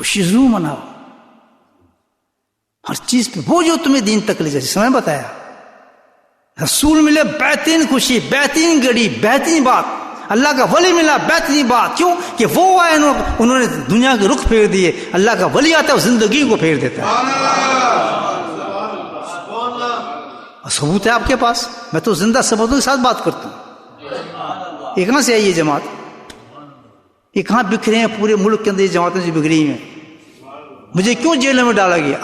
خوشی ضرور مناؤ ہر چیز پہ، وہ جو تمہیں دین تک لے جائے، جس میں بتایا رسول ملے بہترین خوشی، بہترین گھڑی، بہترین بات، اللہ کا ولی ملا بہترین بات، کیوں کہ وہ آئے انہوں نے دنیا کے رخ پھیر دیے، اللہ کا ولی آتا ہے وہ زندگی کو پھیر دیتا ہے۔ اور ثبوت ہے آپ کے پاس، میں تو زندہ ثبوتوں کے ساتھ بات کرتا ہوں۔ یہ کہاں سے آئی یہ جماعت؟ یہ کہاں بکھرے ہیں؟ پورے ملک کے اندر یہ جماعتیں جو بکھری ہیں۔ مجھے کیوں جیلوں میں ڈالا گیا؟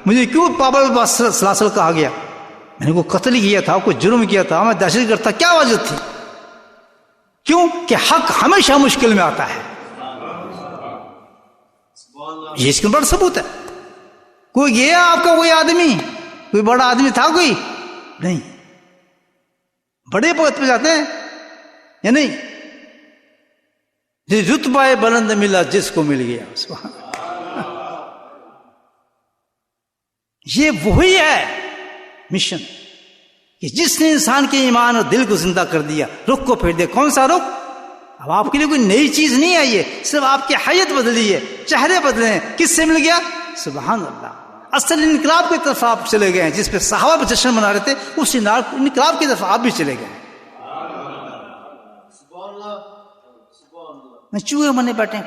مجھے کیوں پابند سلاسل کہا گیا؟ میں نے کوئی قتل کیا تھا، کوئی جرم کیا تھا، میں دہشت گرد تھا، کیا وجہ تھی؟ کیوں کہ حق ہمیشہ مشکل میں آتا ہے، یہ اس کے بڑا ثبوت ہے۔ کوئی گیا آپ کا کوئی آدمی، کوئی بڑا آدمی تھا کوئی نہیں، بڑے پد پہ جاتے ہیں یا نہیں؟ رتبہ بلند ملا جس کو مل گیا، سبحان اللہ۔ یہ وہی ہے مشن کہ جس نے انسان کے ایمان اور دل کو زندہ کر دیا، رخ کو پھیر دیا۔ کون سا رخ؟ اب آپ کے لیے کوئی نئی چیز نہیں ہے، یہ صرف آپ کی حیت بدلی ہے، چہرے بدلے ہیں۔ کس سے مل گیا؟ سبحان اللہ۔ اصل انقلاب کی طرف آپ چلے گئے ہیں، جس پہ صحابہ پہ جشن منا رہے تھے، اس انقلاب کی طرف آپ بھی چلے گئے۔ میں چوہے بنے بیٹھے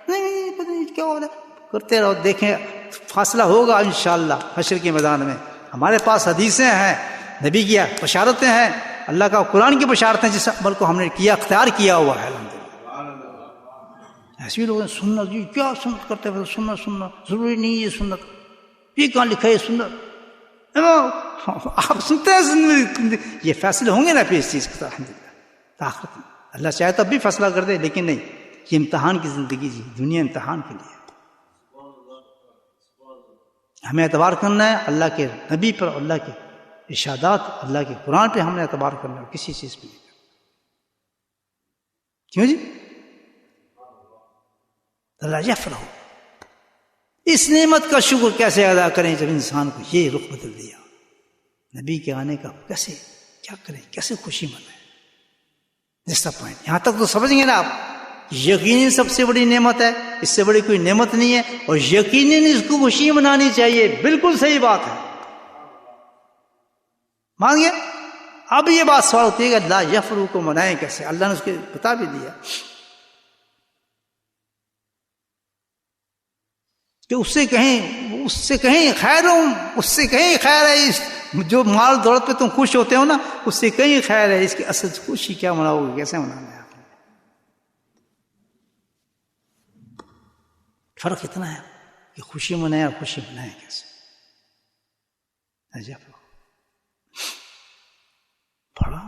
نہیں، پتہ نہیں کیا ہو رہا ہے، کرتے رہو، دیکھیں فاصلہ ہوگا انشاءاللہ حشر کے میدان میں۔ ہمارے پاس حدیثیں ہیں، نبی کی بشارتیں ہیں، اللہ کا قرآن کی بشارتیں، جس عمل کو ہم نے کیا، اختیار کیا ہوا ہے الحمدللہ۔ ایسے لوگ سنت، جی کیا سنت کرتے ہیں؟ سننا ضروری نہیں ہے، سنت یہ کہاں لکھا ہے سنت؟ آپ سنتے ہیں، یہ فیصلے ہوں گے نا پھر اس چیز کا الحمدللہ آخرت میں۔ اللہ چاہے تب بھی فیصلہ کر دے، لیکن نہیں، یہ امتحان کی زندگی جی، دنیا امتحان کے لیے۔ ہمیں اعتبار کرنا ہے اللہ کے نبی پر، اللہ کے ارشادات، اللہ کے قرآن پہ ہم نے اعتبار کرنا ہے، کسی چیز پہ نہیں۔ کیوں جی؟ اللہ یفرح، اس نعمت کا شکر کیسے ادا کریں جب انسان کو یہ رخ بدل دیا؟ نبی کے آنے کا کیسے کیا کریں، کیسے خوشی منائیں؟ دس دا پوائنٹ۔ یہاں تک تو سمجھ گئے نا آپ؟ یقیناً سب سے بڑی نعمت ہے، اس سے بڑی کوئی نعمت نہیں ہے، اور یقیناً اس کو خوشی منانی چاہیے، بالکل صحیح بات ہے۔ مان گیا؟ اب یہ بات سوال ہوتی ہے کہ لا یفرح کو منائیں کیسے؟ اللہ نے اس کے بتا بھی دیا کہ اس سے کہیں خیر ہوں، اس سے کہیں خیر ہے، جو مال دولت پہ تم خوش ہوتے ہو نا، اس سے کہیں خیر ہے، اس کی اصل خوشی کیا مناؤ گے، کیسے منانا ہے آپ نے؟ فرق اتنا ہے کہ خوشی منائیں اور خوشی منائیں کیسے؟ پڑھا،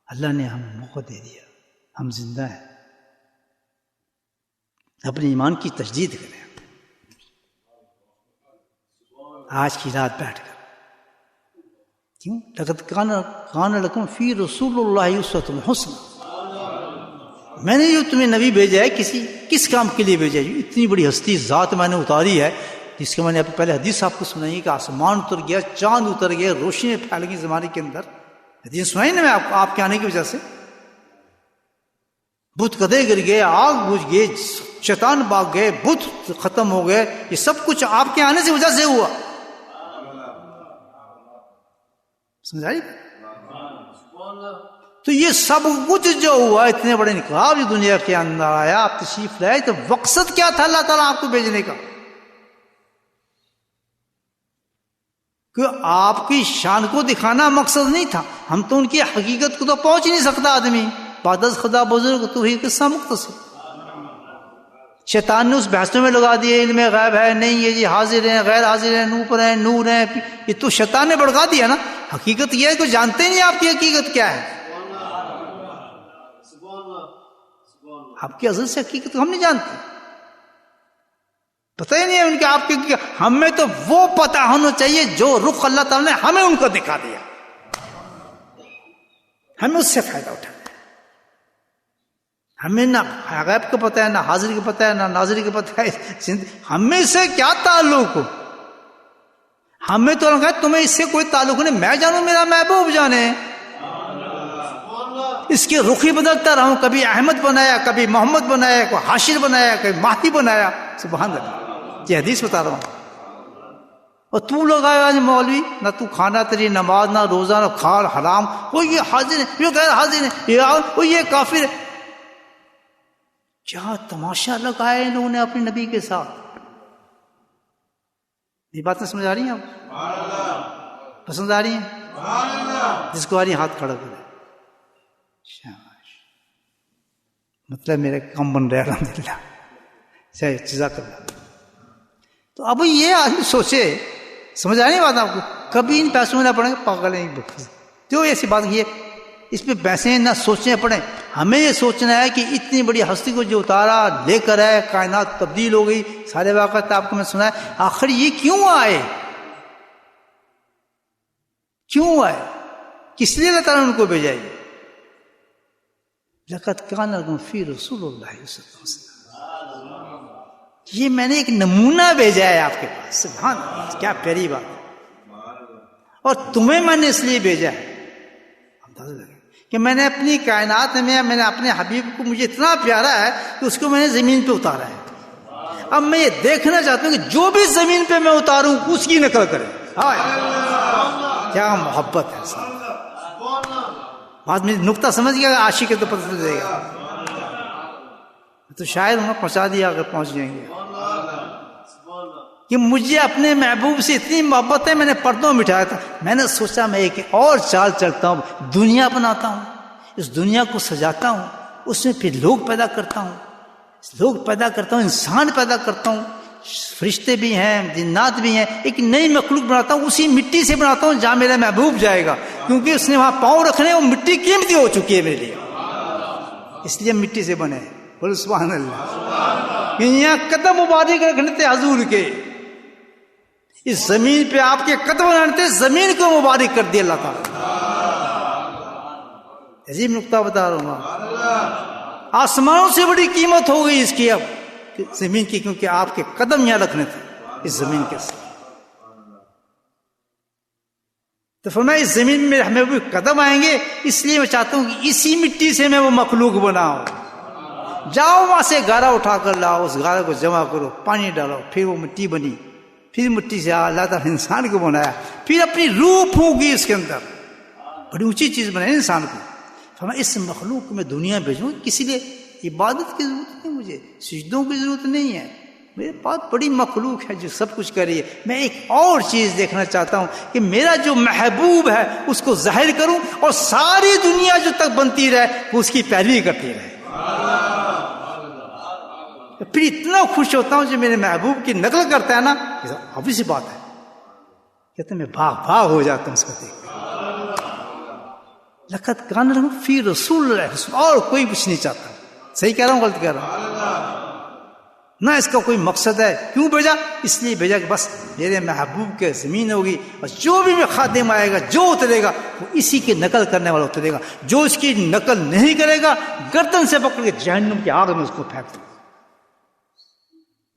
اللہ نے ہمیں موقع دے دیا، ہم زندہ ہیں، اپنے ایمان کی تجدید کریں آج کی رات بیٹھ کر۔ کیوں؟ لقد کان لکم فی رسول اللہ اسوۃ حسنہ، میں نے جو تمہیں نبی بھیجا ہے کس کام کے لیے بھیجا ہے؟ اتنی بڑی ہستی ذات میں نے اتاری ہے، جس کے میں نے پہلے حدیث آپ کو سنائی کہ آسمان اتر گیا، چاند اتر گیا، روشنی پھیل گئی زمانے کے اندر۔ حدیث سنائی نا میں آپ کے آنے کی وجہ سے، بت گدھے گر گئے، آگ بجھ گئے، شیطان بھاگ گئے، بت ختم ہو گئے، یہ سب کچھ آپ کے آنے سے وجہ سے ہوا۔ سمجھائی؟ تو یہ سب کچھ جو ہوا، اتنے بڑے انقلاب جو دنیا کے اندر آیا، آپ تشریف لائے، تو مقصد کیا تھا اللہ تعالیٰ آپ کو بھیجنے کا؟ کہ آپ کی شان کو دکھانا مقصد نہیں تھا، ہم تو ان کی حقیقت کو تو پہنچ نہیں سکتا آدمی، بعد از خدا بزرگ تو ہی قصہ مختصر۔ شیطان نے اس بحثوں میں لگا دیا علم غیب ہے نہیں، یہ جی حاضر ہیں، غیر حاضر ہیں، نور ہیں، نور ہیں، یہ تو شیطان نے بڑھا دیا نا۔ حقیقت یہ ہے کہ جانتے ہی نہیں آپ کی حقیقت کیا ہے، آپ کی اصل سے حقیقت ہم نہیں جانتے، پتہ ہی نہیں ہے ان کے آپ کے۔ ہمیں تو وہ پتہ ہونا چاہیے جو رخ اللہ تعالیٰ نے ہمیں ان کو دکھا دیا، ہمیں اس سے فائدہ اٹھانا ہے۔ ہمیں نہ غیب کا پتہ ہے، نہ حاضر کا پتہ ہے، نہ ناظر کا پتہ ہے، ہمیں سے کیا تعلق ہو؟ ہمیں تو لگا تمہیں اس سے کوئی تعلق نہیں، میں جانوں میرا محبوب جانے، اس کی رخی بدلتا رہا ہوں، کبھی احمد بنایا، کبھی محمد بنایا، کوئی حاشر بنایا، کبھی مہدی بنایا. سبحان اللہ، یہ حدیث بتا رہا ہوں. اور تو لوگ آئے آج مولوی، نہ تو کھانا، تیری نماز، نہ روزہ، نہ کھال حرام، وہ یہ حاضر ہے، یہ غیر حاضر ہے، وہ یہ کافر ہے. کیا تماشا لگایا ان لوگوں نے اپنے نبی کے ساتھ. یہ باتیں سمجھ آ رہی ہیں آپ؟ پسند آ رہی ہیں؟ جس کو آ رہی ہاتھ کھڑا کرے. مطلب میرے کم بن رہے الحمدللہ. جزاک اللہ. تو اب یہ آدمی سوچے، سمجھ آ رہی بات آپ کو؟ کبھی ان پیسوں میں نہ پڑیں گے، پاگل ہیں جو ایسی بات کی ہے، اس پہ پیسے نہ سوچنے پڑیں. ہمیں یہ سوچنا ہے کہ اتنی بڑی ہستی کو جو اتارا لے کر آئے، کائنات تبدیل ہو گئی، سارے واقعات آپ کو میں سنا ہے، آخر یہ کیوں آئے؟ کیوں آئے؟ کس لیے اللہ تعالیٰ نے ان کو بھیجا؟ لقد کان لکم فی رسول اللہ صلی اللہ علیہ وسلم. یہ میں نے ایک نمونہ بھیجا ہے آپ کے پاس. سبحان اللہ، کیا پیاری بات ہے. اور تمہیں میں نے اس لیے بھیجا ہے کہ میں نے اپنی کائنات میں نے اپنے حبیب کو، مجھے اتنا پیارا ہے کہ اس کو میں نے زمین پہ اتارا ہے. اب میں یہ دیکھنا چاہتا ہوں کہ جو بھی زمین پہ میں اتاروں اس کی نقل کرے. کیا محبت ہے. بات میں نقطہ سمجھ گیا، عاشق کے تو پتہ چل جائے گا. تو شاید انہیں پہنچا دیا اگر پہنچ جائیں گے کہ مجھے اپنے محبوب سے اتنی محبت ہے، میں نے پردوں مٹھایا تھا. میں نے سوچا میں ایک اور چال چلتا ہوں، دنیا بناتا ہوں، اس دنیا کو سجاتا ہوں، اس میں پھر لوگ پیدا کرتا ہوں، انسان پیدا کرتا ہوں، فرشتے بھی ہیں، جنات بھی ہیں، ایک نئی مخلوق بناتا ہوں، اسی مٹی سے بناتا ہوں جہاں میرا محبوب جائے گا، کیونکہ اس نے وہاں پاؤں رکھنے، وہ مٹی قیمتی ہو چکی ہے میرے لیے، اس لیے مٹی سے بنے. بولو سبحان اللہ. یہاں قدم مبارک رکھنے تھے حضور کے، اس زمین پہ آپ کے قدم رکھنے تھے، زمین کو مبارک کر دیا اللہ تعالیٰ. عجیب نقطہ بتا رہا ہوں. آسمانوں سے بڑی قیمت ہو گئی اس کی اب زمین کی، کیونکہ آپ کے قدم یہاں رکھنے تھے اس زمین کے ساتھ. تو فرمایا اس زمین میں ہمیں بھی قدم آئیں گے، اس لیے میں چاہتا ہوں کہ اسی مٹی سے میں وہ مخلوق بناؤں. جاؤ وہاں سے گارا اٹھا کر لاؤ، اس گارے کو جمع کرو، پانی ڈالو، پھر وہ مٹی بنی، پھر مٹی سے اللہ تعالیٰ نے انسان کو بنایا، پھر اپنی روح پھونکی اس کے اندر، بڑی اونچی چیز بنائی انسان کو. فرمایا اس مخلوق کو میں دنیا بھیجوں، کسی لیے عبادت کی ضرورت نہیں، مجھے سجدوں کی ضرورت نہیں ہے، میرے پاس بڑی مخلوق ہے جو سب کچھ کر رہی ہے. میں ایک اور چیز دیکھنا چاہتا ہوں کہ میرا جو محبوب ہے اس کو ظاہر کروں، اور ساری دنیا جو تک بنتی رہے وہ اس کی پیروی کرتی رہے. پھر اتنا خوش ہوتا ہوں جو میرے محبوب کی نقل کرتا ہے نا، ابھی سی بات ہے، کہتے میں بھاگ ہو جاتا ہوں اس کو دیکھ. لقد کان لکم فی رسول اللہ، اور کوئی کچھ نہیں چاہتا. صحیح کہہ رہا ہوں غلط کہہ رہا ہوں؟ نہ اس کا کوئی مقصد ہے. کیوں بھیجا؟ اس لیے بھیجا کہ بس میرے محبوب کے زمین ہوگی، اور جو بھی میں خادم آئے گا، جو اترے گا وہ اسی کی نقل کرنے والا اترے گا. جو اس کی نقل نہیں کرے گا گردن سے پکڑ کے جہنم کی آگ میں اس کو پھینک دو.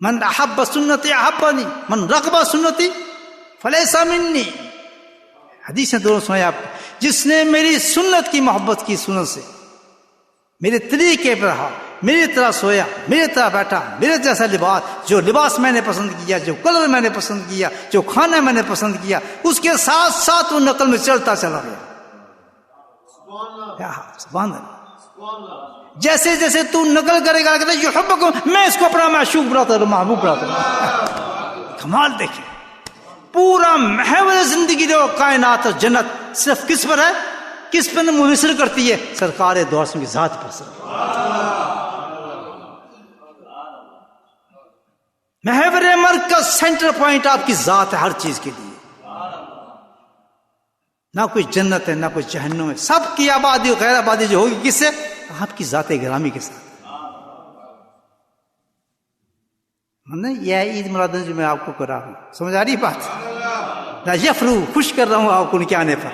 من احب سنتی احبنی، من رغب سنتی فلیس منی. حدیث دونوں سنائے آپ. جس نے میری سنت کی محبت کی، سنت سے میرے طریقے پر رہا، میری طرح سویا، میری طرح بیٹھا، میرے جیسا لباس، جو لباس میں نے پسند کیا، جو کلر میں نے پسند کیا، جو کھانا میں نے پسند کیا، اس کے ساتھ ساتھ وہ نقل میں چلتا چلا گیا. سبحان اللہ. جیسے جیسے تو نقل کرے گا کہ یحبکم، میں اس کو اپنا معشوق بناتا ہوں، محبوب بناتا ہوں. کمال دیکھیں، پورا محور زندگی جو کائنات اور جنت صرف کس پر ہے، کس پر منحصر کرتی ہے؟ سرکار دو عالم کی ذات پر. محور مرکز، سینٹر پوائنٹ آپ کی ذات ہے ہر چیز کے لیے. نہ کوئی جنت ہے، نہ کوئی جہنم ہے. سب کی آبادی و غیر آبادی جو ہوگی کس سے؟ آپ کی ذات گرامی کے ساتھ. یہ عید میلاد جو میں آپ کو کرا رہا ہوں، سمجھ آ رہی بات؟ نہ یفرو، خوش کر رہا ہوں آپ کو ان کے آنے پر.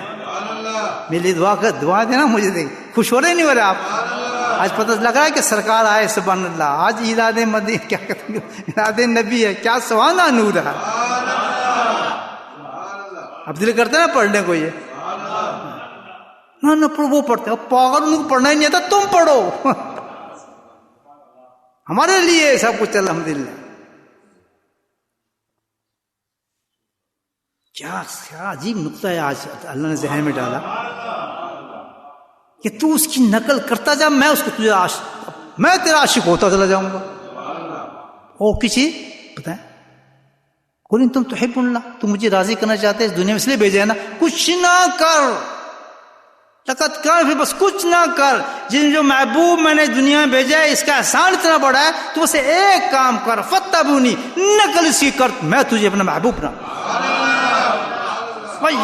میری دعا دینا مجھے. دیکھ خوش ہو رہے نہیں ہو رہے آپ؟ آج پتہ لگ رہا ہے کہ سرکار آئے. سبحان اللہ. آج ایراد مدی، کیا کہتے ہیں، ایراد نبی ہے. کیا سوانہ نور ہے. اب دل کرتا ہے نا پڑھنے کو. یہ نہ پڑھو وہ پڑھتے ہیں، پاگل ان کو پڑھنا ہی نہیں آتا، تم پڑھو ہمارے لیے سب کچھ الحمدللہ. کیا عجیب نقطہ ہے آج اللہ نے ذہن میں ڈالا کہ تو اس کی نقل کرتا جا، میں اس کو تجھے میں تیرا عاشق ہوتا چلا جاؤں گا. اور کسی بتائیں قل ان تم تحبون اللہ، تم مجھے راضی کرنا چاہتے اس دنیا میں اس لیے بھیجا ہے نا، کچھ نہ کر، لقد کان پھر بس کچھ نہ کر، جو محبوب میں نے دنیا میں بھیجا ہے اس کا احسان اتنا بڑا ہے، تو اسے ایک کام کر، فاتبعونی، نقل اس کی کر، میں تجھے اپنا محبوب بنا.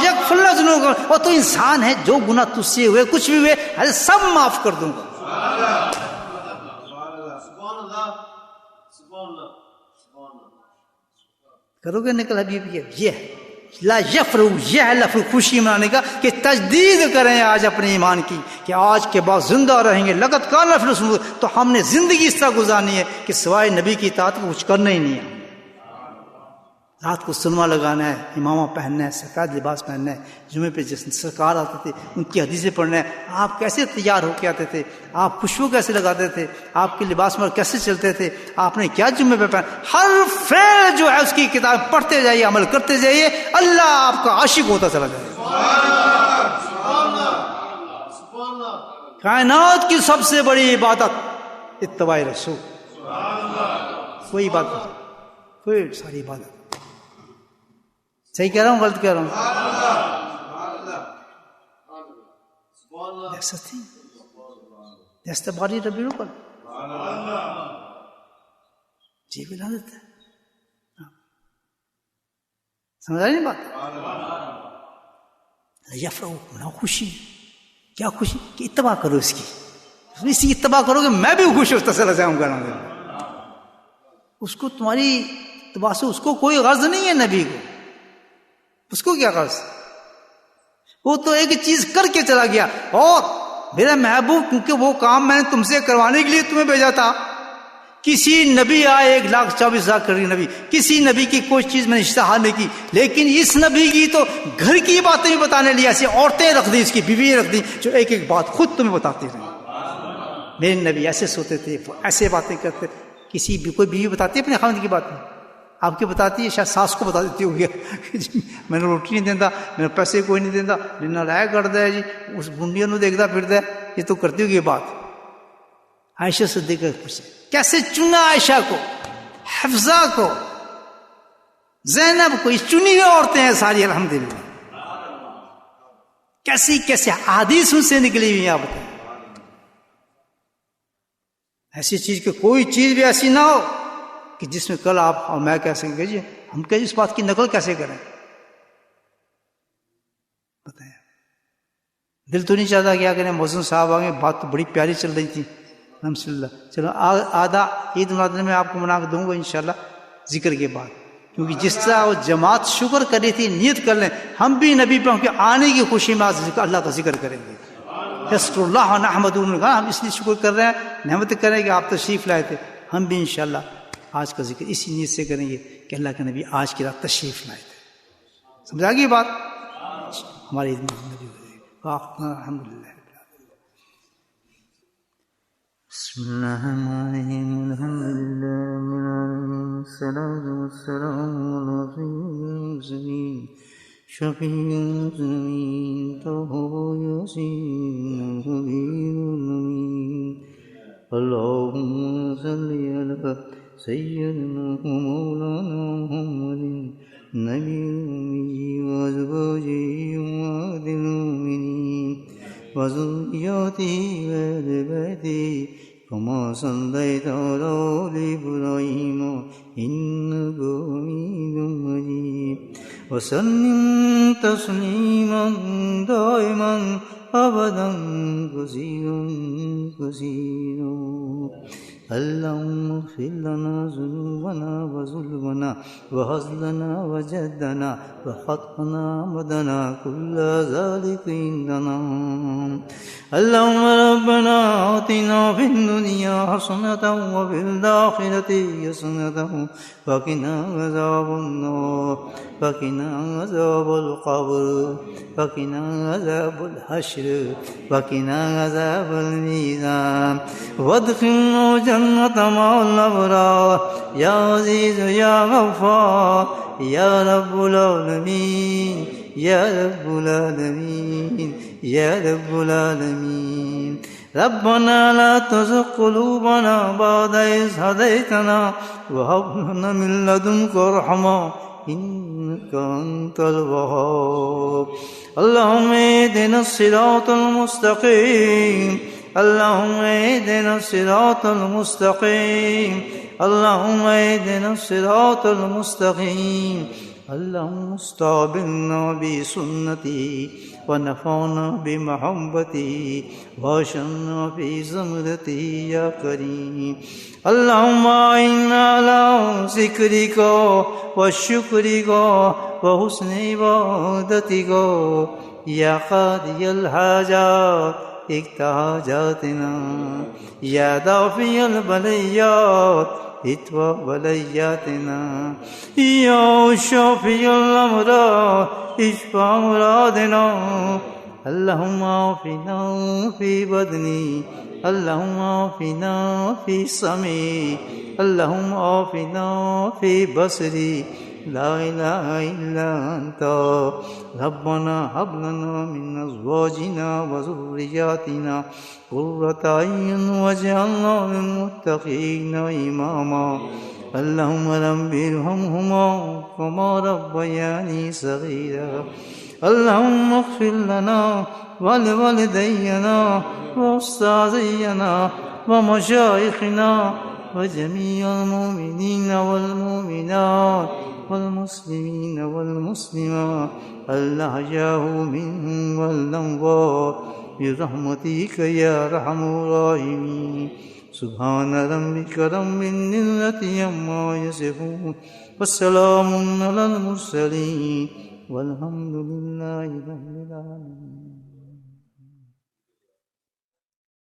یغفر لک ذنوبک، اور تو انسان ہے، جو گناہ تجھ سے ہوئے کچھ بھی ہوئے سب معاف کر دوں گا. کرو گے نکل حبیب یہ لا یفرح، یہ ہے لفظ خوشی منانے کا کہ تجدید کریں آج اپنے ایمان کی، کہ آج کے بعد زندہ رہیں گے. لقد کان فی الرسول، تو ہم نے زندگی اس طرح گزارنی ہے کہ سوائے نبی کی اطاعت کو کچھ کرنا ہی نہیں ہے. رات کو سنما لگانا ہے، امامہ پہننا ہے، سفید لباس پہننا ہے، جمعے پہ جس سرکار آتے تھے ان کی حدیثیں پڑھنا ہے. آپ کیسے تیار ہو کے آتے تھے، آپ خوشبو کیسے لگاتے تھے، آپ کے لباس میں کیسے چلتے تھے، آپ نے کیا جمعے پہ پہنا، ہر فعل جو ہے اس کی کتاب پڑھتے جائیے، عمل کرتے جائیے، اللہ آپ کا عاشق ہوتا چلا جائے. کائنات کی سب سے بڑی عبادت اتباع رسول. کوئی بات نہیں، کوئی ساری عبادت. صحیح کہہ رہا ہوں غلط کہہ رہا ہوں؟ That's the thing. That's the body of the miracle. جی ولادت ہے. سمجھ آئی نہیں بات؟ یفرح، بنا خوشی. کیا خوشی؟ کہ اتباع کرو اس کی، اس کی اتباع کرو گے میں بھی خوش ہوتا چلا جاؤں گا. اس کو تمہاری اتباع سے اس کو کوئی غرض نہیں ہے، نبی کو اس کو کیا غرض؟ وہ تو ایک چیز کر کے چلا گیا. اور میرا محبوب کیونکہ وہ کام میں نے تم سے کروانے کے لیے تمہیں بھیجا تھا. کسی نبی آئے 1,24,000 کروڑ نبی، کسی نبی کی کوئی چیز میں نے اشتہار نہیں کی، لیکن اس نبی کی تو گھر کی باتیں بھی بتانے لی، ایسی عورتیں رکھ دی، اس کی بیوی رکھ دی جو ایک ایک بات خود تمہیں بتاتی رہی. میرے نبی ایسے سوتے تھے، ایسے باتیں کرتے. کسی بھی کوئی بیوی بتاتی ہے اپنے خاوند کی باتیں؟ آپ کی بتاتی ہے؟ شاید ساس کو بتا دیتی ہوگی میں نے روٹی نہیں دینا، میں نے پیسے کوئی نہیں دینا، لینا لایا کرتا ہے جی، اس بنڈیا نو دیکھتا پھرتا ہے، یہ تو کرتی ہوگی یہ بات. عائشہ صدیقہ پوچھے کیسے چنا عائشہ کو، حفصہ کو، زینب کو، یہ چنی ہوئی عورتیں ہیں ساری الحمدللہ. کیسی کیسے احادیث ان سے نکلی ہوئی ہیں. آپ بتائیں ایسی چیز کہ کوئی چیز بھی ایسی نہ ہو کہ جس میں کل آپ اور میں کہہ سکیں گے جی ہم کہ اس بات کی نقل کیسے کریں. بتائیں دل تو نہیں چاہتا کیا کریں. محسن صاحب آگے بات تو بڑی پیاری چل رہی تھی الحمد للہ. چلو آدھا عید میلاد میں آپ کو منا کے دوں گا انشاءاللہ ذکر کے بعد، کیونکہ جس طرح وہ جماعت شکر کر رہی تھی، نیت کر لیں ہم بھی نبی پہ کے آنے کی خوشی میں آج اللہ کا ذکر کریں گے. یسر اللہ نحمد، ہم اس لیے شکر کر رہے ہیں، نعمت کر رہے ہیں کہ آپ تشریف لائے تھے. ہم بھی انشاءاللہ آج کا ذکر اسی نیت سے کریں گے کہ اللہ کے نبی آج کی رات تشریف لائے تھے. سمجھا گئی بات؟ ہماری عید میں نبی ہو جائے گا. الحمد للہ. بسم اللہ الرحمن الرحیم، الحمد للہ رب العالمین، الصلاۃ والسلام علی سیدنا المرسلین شفیع المذنبین طه یاسین حبیب الامین. اللهم صل على سيدنا ومولانا محمد النبي الأمي وأزواجه أمهات المؤمنين وذرياته وأهل بيته كما صليت على آل إبراهيم إنك حميد مجيد. وسلم تسليما دائما أبدا كثيرا كثيرا. اللهم اغفر لنا ذنوبنا وظلمنا وهزلنا وجدنا وخطأنا مدنا كل ذلك عندنا. اللهم ربنا آتنا في الدنيا حسنة وفي الآخرة حسنة وقنا عذاب النار وقنا عذاب القبر وقنا عذاب الحشر وقنا عذاب الميزان وادخلنا جنة مع الأبرار يا عزيز يا غفار يا رب العالمين يا رب العالمين يا رب العالمين. ربنا لا تزغ قلوبنا بعد إذ هديتنا وهب لنا من لدنك رحمة إنك أنت الوهاب. اللهم اهدنا الصراط المستقيم اللهم اهدنا الصراط المستقيم اللهم اهدنا الصراط المستقيم. اللهم استعبلنا بسنتي ونفعنا بمحبتي واشرنا في زمرتي يا كريم. اللهم أعنا على ذكرك وشكرك وحسن عبادتك يا قاضي الحاجات اقض حاجاتنا يا دافع البليات ادفع بلياتنا يا شافي الأمراض اشفع مرادنا. اللهم عافنا في بدني اللهم عافنا في سمعي اللهم عافنا في بصري لا إله إلا أنت. ربنا هب لنا من أزواجنا وذرياتنا قرة أعين واجعلنا للمتقين إماما. اللهم رب ارحمهما كما ربياني صغيرا. اللهم اغفر لنا ولوالدينا وأستاذينا ومشايخنا وجميع المؤمنين والمؤمنات والمسلمين والمسلمات الأحياء منهم والأموات برحمتك يا أرحم الراحمين. سبحان ربك رب العزة عما يصفون والسلام على المرسلين والحمد لله رب العالمين.